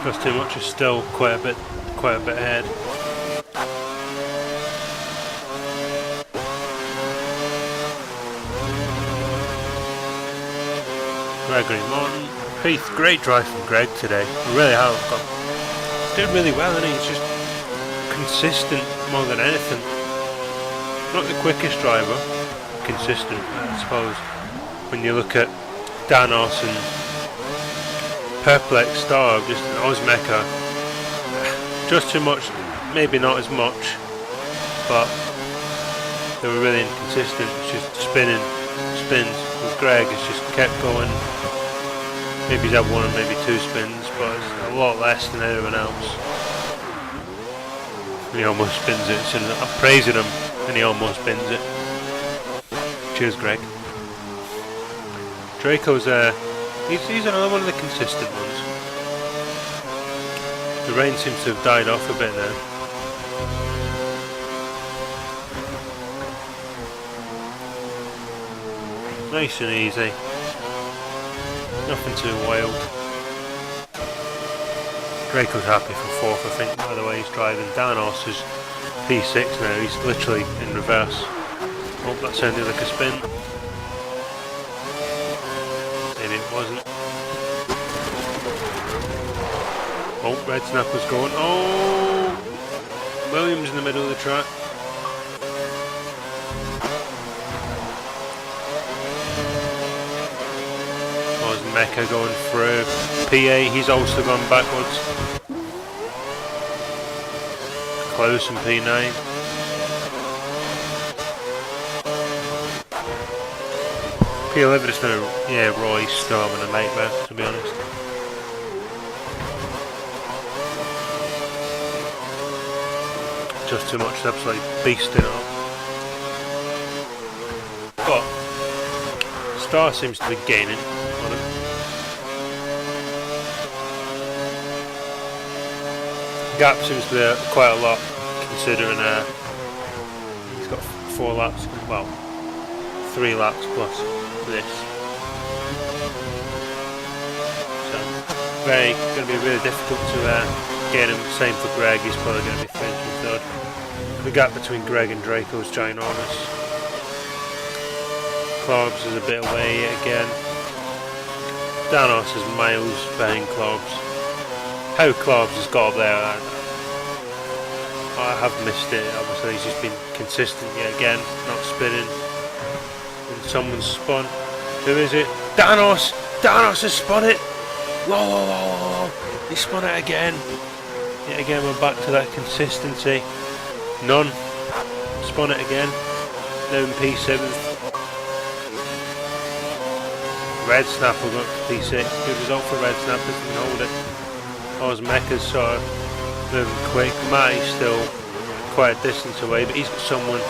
Just Too Much is still quite a bit ahead. Gregory Martin, Heath, great drive from Greg today. We really have got doing really well, isn't he? He's just consistent more than anything. Not the quickest driver, consistent, I suppose. When you look at Danos and Perplex Star, just an Ozmeca, Just Too Much, maybe not as much, but they were really inconsistent. It's just spins. With Greg, it's just kept going. Maybe he's had 1 or maybe 2 spins, but it's a lot less than anyone else. And he almost spins it, so I'm praising him, and he almost spins it. Cheers, Greg. Draco's he's another one of the consistent ones. The rain seems to have died off a bit now. Nice and easy. Nothing too wild. Draco's happy for 4th, I think, by the way he's driving. Danos is P6 now, he's literally in reverse. Oh, that sounded like a spin. Maybe it wasn't. Oh, Red Snapper's going. Oh! Williams in the middle of the track. Mecha going through. PA, he's also gone backwards. Close and P9. P11 is now, yeah, Roy's still having a nightmare, to be honest. Just Too Much, absolutely beasting it up. But Star seems to be gaining on him. Gap seems to be quite a lot, considering he's got 4 laps, well, 3 laps plus this. So, going to be really difficult to get him. Same for Greg, he's probably going to be finishing 3rd. The gap between Greg and Draco is ginormous. Clorbs is a bit away yet again. Danos is miles behind Clorbs. How Clorbs has got up there, I have missed it. Obviously he's just been consistent yet again, not spinning. And someone's spun. Who is it? Danos! Danos has spun it! Whoa! He spun it again. Yet again we're back to that consistency. None. Spun it again. Now in P7. Red Snapper got to P6. Good result for Red Snapper, can hold it. Ozmeca's sort of moving quick. Matty's still quite a distance away, but he's got someone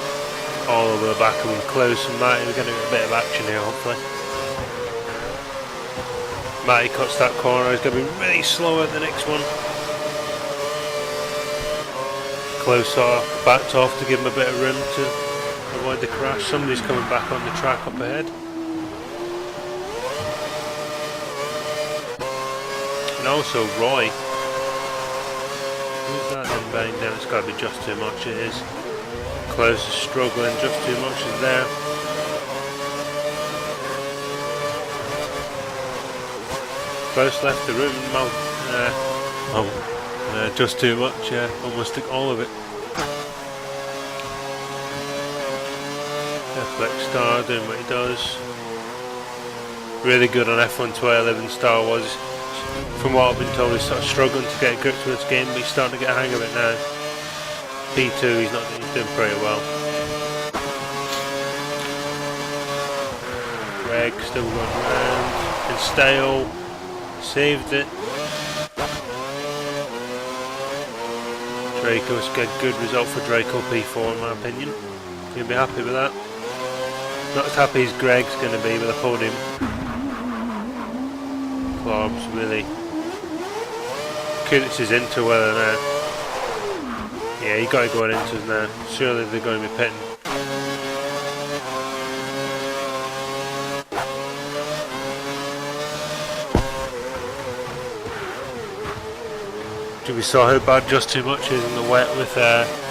all over the back of him close. And Matty, we're going to get a bit of action here, hopefully. Matty cuts that corner. He's going to be really slow at the next one. Close sort of backed off to give him a bit of room to avoid the crash. Somebody's coming back on the track up ahead. And also Roy. Who's that then banging down? It's got to be Just Too Much, it is. Close is struggling, Just Too Much is there. Close left the room, Just Too Much, yeah, almost took all of it. Flex Star doing what he does. Really good on F1 2011 Star was. From what I've been told, he's sort of struggling to get grips with this game, but he's starting to get a hang of it now. P2, he's doing pretty well. Greg still going around. And Stale saved it. Draco's got a good result for Draco P4 in my opinion. You'll be happy with that. Not as happy as Greg's going to be with a podium. Clorbs really Kunis is into whether now. Yeah, you got to go into us now. Surely they're going to be pitting. We saw how bad Just Too Much is in the wet with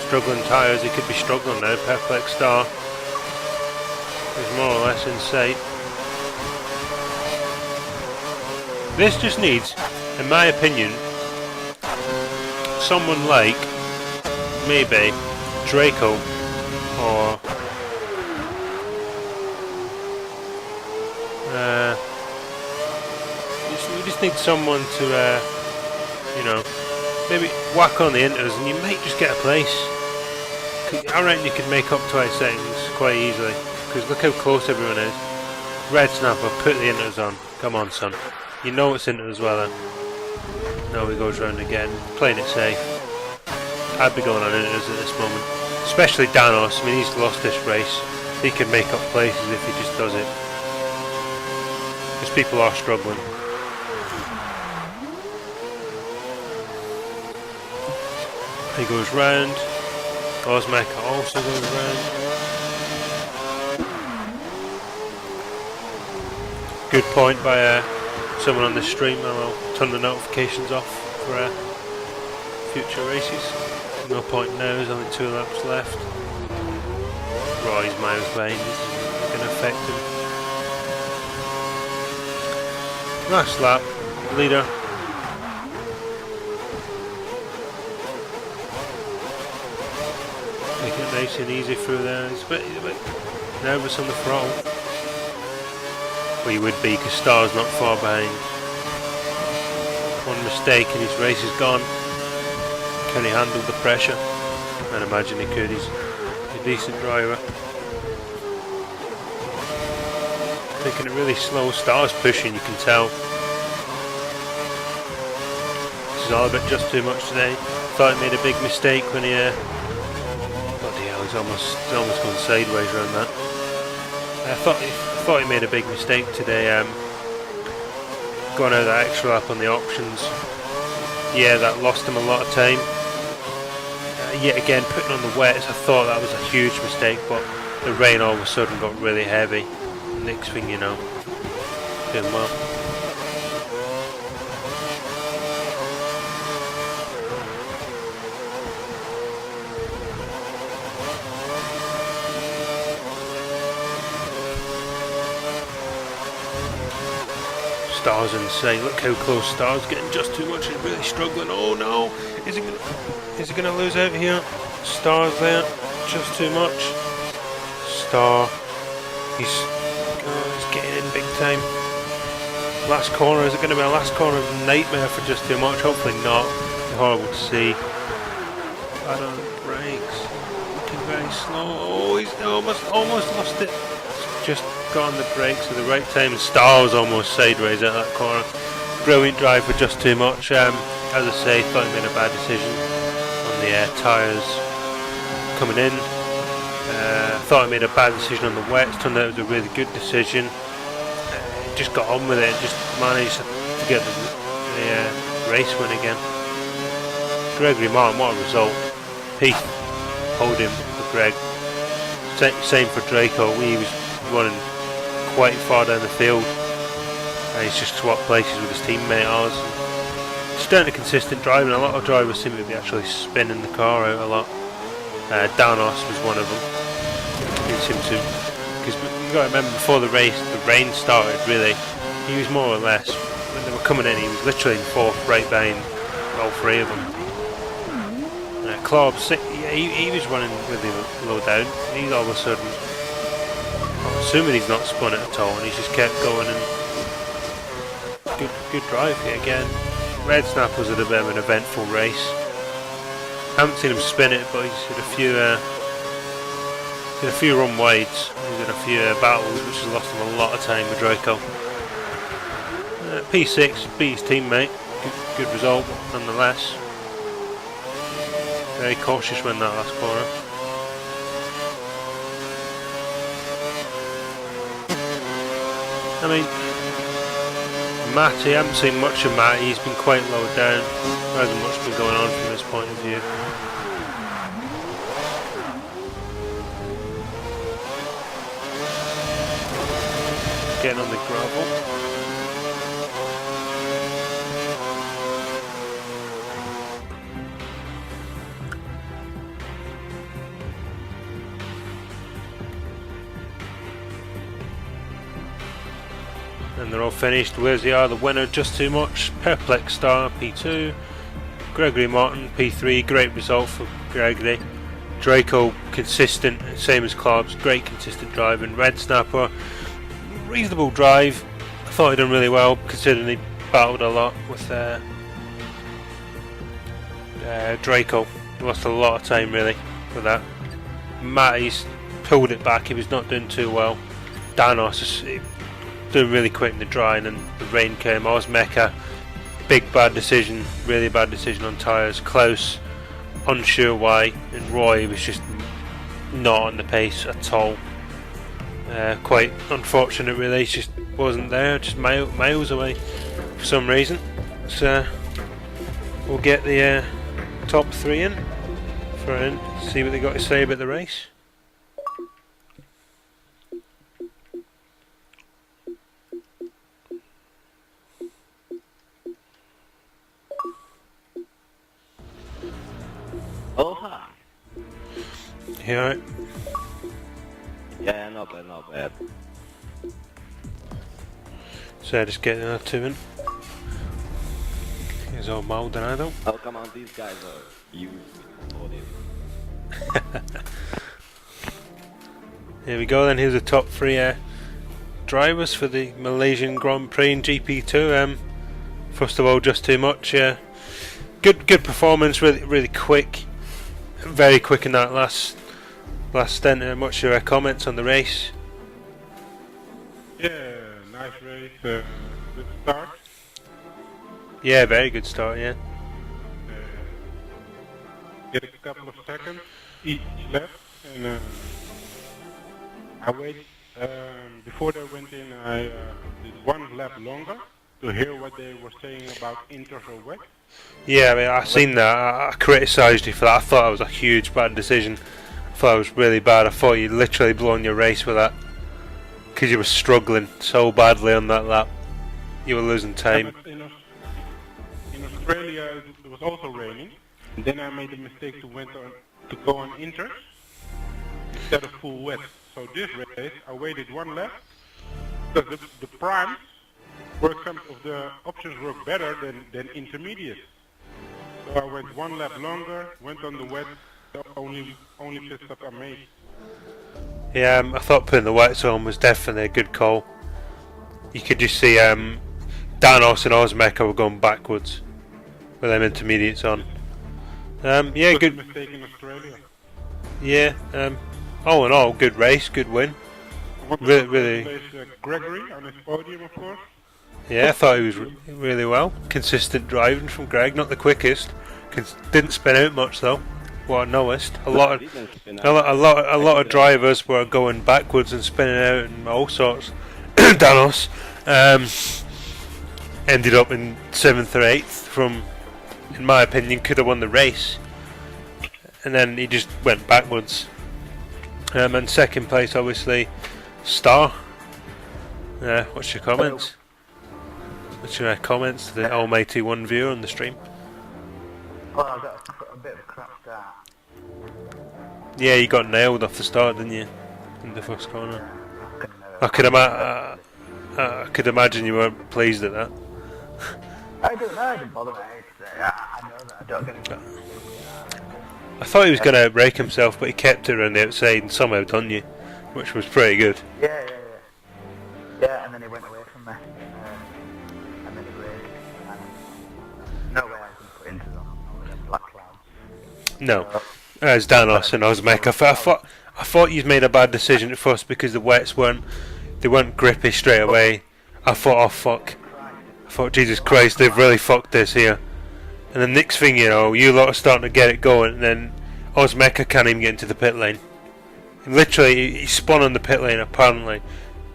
struggling tyres. He could be struggling now. Perplex Star is more or less in sight. This just needs, in my opinion, someone like maybe Draco or we just need someone to you know, maybe whack on the inters and you might just get a place. I reckon you could make up 20 seconds quite easily because look how close everyone is. Red Snapper, put the inters on. Come on, son. You know it's inters well then. Now he goes round again, playing it safe. I'd be going on inters at this moment. Especially Danos, I mean he's lost this race. He can make up places if he just does it. Because people are struggling. He goes round. Osmeka also goes round. Good point by someone on the stream. I will turn the notifications off for future races. No point now, there's only 2 laps left. Roy's miles behind, this is going to affect him. Last lap, leader. Making it nice and easy through there. He's a bit nervous on the throttle. Well, he would be because Star's not far behind. One mistake and his race is gone. Can he handle the pressure? I'd imagine he could. He's a decent driver. Taking it really slow. Star's pushing, you can tell. This is all a bit Just Too Much today. Thought he made a big mistake when he bloody hell, he's almost gone sideways around that. I thought he made a big mistake today, going out that extra lap on the options. Yeah, that lost him a lot of time. Yet again, putting on the wets, I thought that was a huge mistake, but the rain all of a sudden got really heavy. Next thing you know, doing well. Star's insane. Look how close Star's getting. Just Too Much. He's really struggling. Oh no! Is he gonna lose out here? Star's there. Just Too Much. Star. He's getting in big time. Last corner. Is it going to be a last corner nightmare for Just Too Much? Hopefully not. It's horrible to see. Bad on the brakes. Looking very slow. Oh, he's almost lost it. Just got on the brakes at the right time. Star was almost sideways at that corner. Brilliant drive for Just Too Much. As I say, thought he made a bad decision on the tyres coming in. Thought he made a bad decision on the wets. Turned out it was a really good decision. Just got on with it and just managed to get the race win again. Gregory Martin, what a result. Heath hold him for Greg. Same for Draco. He was running quite far down the field. And he's just swapped places with his teammate ours. Just down to consistent driving. A lot of drivers seem to be actually spinning the car out a lot. Danos was one of them. He seemed to, because you got to remember before the race, the rain started. Really, he was more or less when they were coming in. He was literally in fourth, right behind all 3 of them. Klob, he was running really low down. He's all of a sudden, I'm assuming he's not spun it at all, and he's just kept going. And good drive here again. Red Snap was at a bit of an eventful race. Haven't seen him spin it, but he's had a few run wides. He's had a few battles, which has lost him a lot of time with Draco. P6 beat his teammate. Good result, nonetheless. Very cautious when that last corner. I mean, Matty, I haven't seen much of Matty. He's been quite low down. There hasn't much been going on from his point of view. Getting on the gravel. and they're all finished. Where's the winner? Just Too Much, Perplex Star P2, Gregory Martin P3. Great result for Gregory. Draco consistent, same as Clubs. Great consistent driving. Red Snapper, reasonable drive. I thought he'd done really well considering he battled a lot with Draco. He lost a lot of time really with that. Matty's pulled it back. He was not doing too well. Danos is doing really quick in the dry, and then the rain came. Ozmeca, big bad decision, really bad decision on tyres. Klaus, unsure why, and Roy was just not on the pace at all. Quite unfortunate really, he just wasn't there, just miles away for some reason. So we'll get the top 3 in for see what they got to say about the race. Oh, hi. You alright? Yeah, not bad, not bad. So just get another 2 in. He's all Maldonado. Oh, come on, these guys are used audience. Here we go then, here's the top 3 drivers for the Malaysian Grand Prix in GP2. First of all, Just Too Much. Good performance, really quick. Very quick in that last stint. What's your comments on the race? Yeah, nice race. Good start. Yeah, very good start. Yeah. Get a couple of seconds each lap, and I waited before they went in. I did 1 lap longer to hear what they were saying about inters or wet. Yeah, I mean, I seen that. I criticised you for that. I thought it was a huge bad decision. I thought it was really bad. I thought you literally blown your race with that because you were struggling so badly on that lap. You were losing time. In Australia, it was also raining. And then I made the mistake to go on inters instead of full wet. So this race, I waited 1 lap because the primes work, some of the options work better than intermediate. So I went 1 lap longer, went on the wet, the only pit stop I made. Yeah, I thought putting the wets on was definitely a good call. You could just see Danos and Ozmeca were going backwards with them intermediates on. Yeah, good mistake in Australia. Yeah, all in all, good race, good win. Really. Gregory on his podium, of course. Yeah, I thought he was really well. Consistent driving from Greg, not the quickest. Didn't spin out much though. What I noticed, a lot of drivers were going backwards and spinning out and all sorts. Danos ended up in 7th or 8th. From, in my opinion, could have won the race, and then he just went backwards. And second place, obviously, Star. What's your comments? What's your comments to the almighty one viewer on the stream? Well, I got a bit of a crap start. Yeah, you got nailed off the start, didn't you? In the first corner. I could imagine you weren't pleased at that. I don't know, it didn't bother me. I know that I don't get it. I thought he was going to break himself, but he kept it around the outside and somehow done you, which was pretty good. Yeah, and then he went away from me. And then he raced. And no way I can put into them with a black cloud. No. As Danos and Ozmeca. I thought you'd made a bad decision at first because the wets weren't grippy straight away. I thought, oh fuck. I thought, Jesus Christ, they've really fucked this here. And the next thing you know, you lot are starting to get it going, and then Ozmeca can't even get into the pit lane. Literally, he spun on the pit lane apparently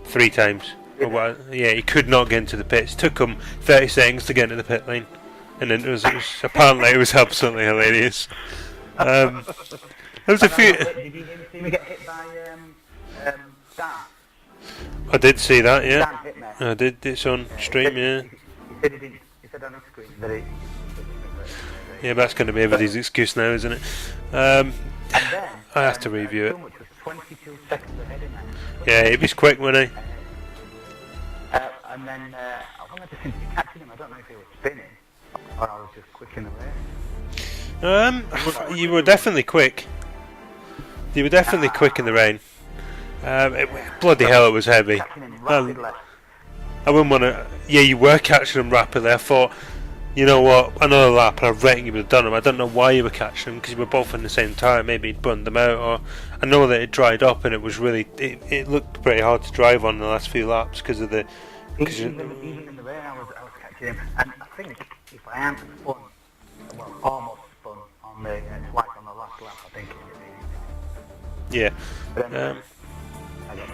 3 times. Yeah, he could not get into the pits. It took him 30 seconds to get into the pit lane, and then it was apparently it was absolutely hilarious. There was a few. Did you see me get hit by Dan? I did see that, yeah. Dan hit me. I did. It's on stream, yeah. He said on his screen that he. Yeah, but that's going to be everybody's excuse now, isn't it? I have to review it. 22 seconds ahead in that. Yeah, he was quick, wasn't he? And and then I wanted to seem to be catching him. I don't know if he was spinning or I was just quick in the race. You were definitely quick. You were definitely quick in the rain. Bloody hell, it was heavy. Catching him rapidly. I wouldn't want to. Yeah, you were catching them rapidly. I thought, you know what, another lap, and I reckon you would have done them. I don't know why you were catching them, because you were both in the same time. Maybe you'd burned them out, or I know that it dried up, and it was really. It looked pretty hard to drive on the last few laps because of the. Even in the rain, I was catching him, and I think if I am spun, well, almost spun on the twice on the last lap, I think it would be. Yeah. But then, I don't know.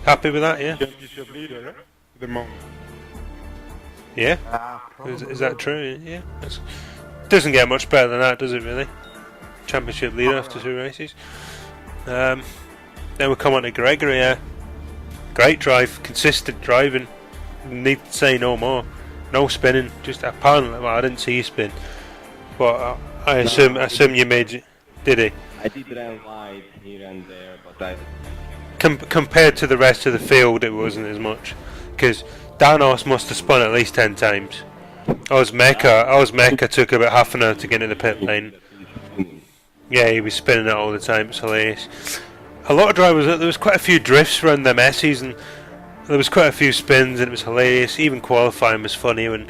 Happy with that, yeah? Championship leader, at the moment. Yeah? Is that true? Yeah. Doesn't get much better than that, does it, really? Championship leader after 2 races. Then we come on to Gregory, yeah. Great drive, consistent driving. Need to say no more. No spinning, just apparently, well, I didn't see you spin. But I assume you made. Did he? I did run wide here and there, but I... Compared to the rest of the field, it wasn't as much. Because Danos must have spun at least 10 times. Mecca took about half an hour to get in the pit lane. Yeah, he was spinning it all the time, it's hilarious. A lot of drivers, there was quite a few drifts around the Messies, and there was quite a few spins, and it was hilarious. Even qualifying was funny when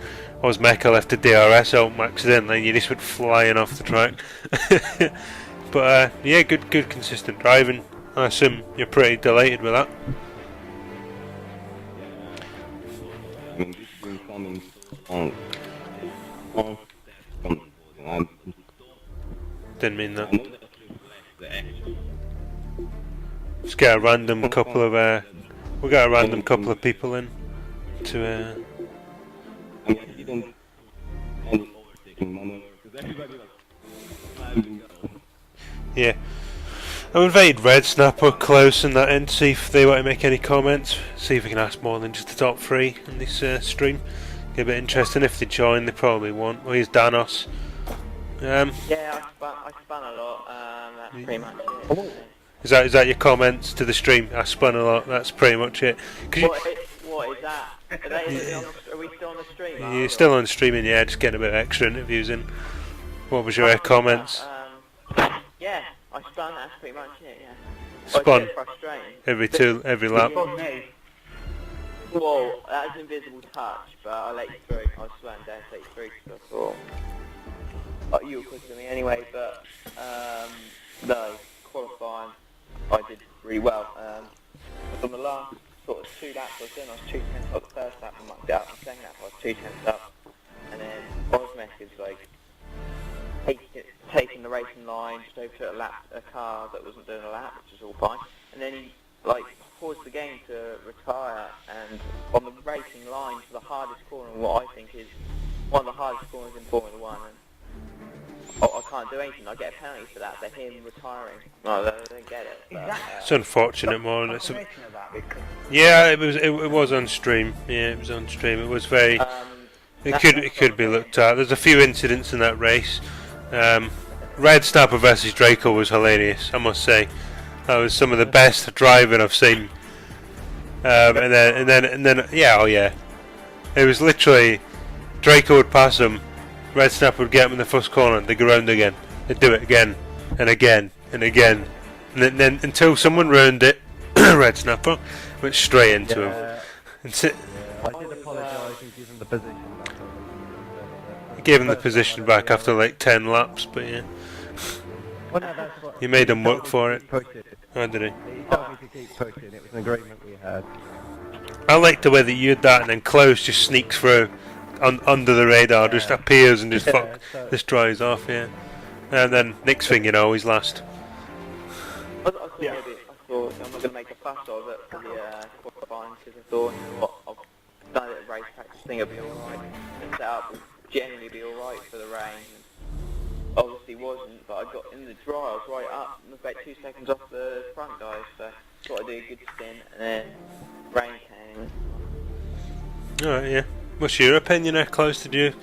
Mecca left the DRS out accidentally, and you just went flying off the track. But yeah, good consistent driving. I assume you're pretty delighted with that. I mean, this has been coming so long. Didn't mean that. I know that the actual... Just get a random couple of we got a random couple of people in to I mean, I didn't any overtaking maneuver because everybody was climbing up. yeah. I invited Red Snapper, Klaus and that in to see if they want to make any comments. See if we can ask more than just the top 3 in this stream. Get a bit interesting. If they join, they probably won't. Well, here's Danos. Yeah, I spun a lot. That's pretty much it. Is that your comments to the stream? I spun a lot. That's pretty much it. What is that? Are we still on the stream? You're still on streaming, yeah. Just getting a bit of extra interviews in. What was your comments? Yeah, I spun. That's pretty much it. Yeah. Spun It's frustrating. every lap. Well, that's invisible touch, but I let you through. I was slowing down to let you through because I thought you were quicker than me anyway. But no, qualifying, I did really well. On the last sort of 2 laps I was doing, I was 2 tenths up. The first lap I mucked it up, the second lap I was 2 tenths up, and then Osmek is like taking the racing line, just overtook a car that wasn't doing a lap, which is all fine, and then he like paused the game to retire, and on the racing line for the hardest corner, what I think is one of the hardest corners in Formula 1, and I can't do anything. I get a penalty for that. For him retiring. No, I don't get it. But, it's unfortunate, more. Yeah, it was on stream. Yeah, it was on stream. It was very. It could be looked at. There's a few incidents in that race. Red Snapper versus Draco was hilarious, I must say. That was some of the best driving I've seen. And then, yeah, oh yeah. It was literally Draco would pass him. Red Snapper would get him in the first corner, they'd go round again, they'd do it again, and again, and again, and then until someone ruined it, Red Snapper went straight into him. I did apologise and give him the position back. He gave him the position back after like 10 laps, but yeah. Well, no, that's what He made him work for it. pushing. Oh, did he? He told me to keep pushing, it was an agreement we had. I like the way that you did that, and then Klaus just sneaks through. Under the radar, just appears and just this dries off, yeah. And then next thing you know, he's last. I thought I'm not going to make a fuss of it for the qualifying because I thought, you know what, I've done it at race practice, I think it'll be alright. The setup will generally be alright for the rain. Obviously wasn't, but I got in the dry, I was right up, and about 2 seconds off the front guys, so thought I'd do a good spin, and then rain came. Alright, yeah. What's your opinion there, Klaus? Did you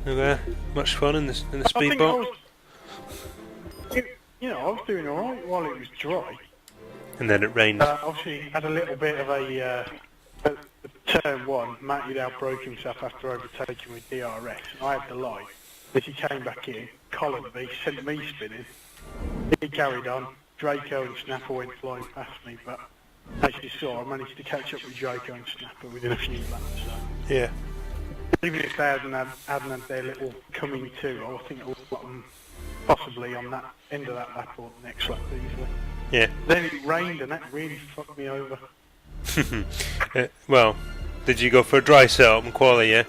have much fun in the speedboat? I was doing alright while it was dry. And then it rained. Obviously had a little bit of a At turn 1, Matty outbroke himself after overtaking with DRS. I had the light. As he came back in, collared me, sent me spinning. He carried on. Draco and Snapper went flying past me, but as you saw, I managed to catch up with Draco and Snapper within a few laps. So. Yeah. Even if they hadn't had their little coming to, I think it would have them possibly on that end of that lap or the next lap easily. Yeah. Then it rained and that really fucked me over. Well, did you go for a dry setup and quali, yeah?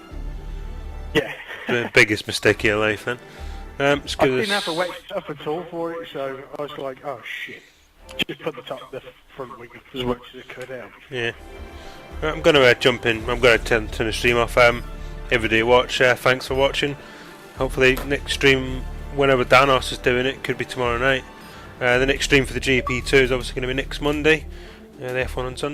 Yeah. The biggest mistake of your life then. I didn't have a wet stuff at all for it, so I was like, oh shit. Just put the front wing up as much as it could out. Yeah. Right, I'm going to jump in. I'm going to turn the stream off. Everybody watch, thanks for watching. Hopefully next stream, whenever Danos is doing it, could be tomorrow night. The next stream for the GP2 is obviously going to be next Monday. The F1 on Sunday.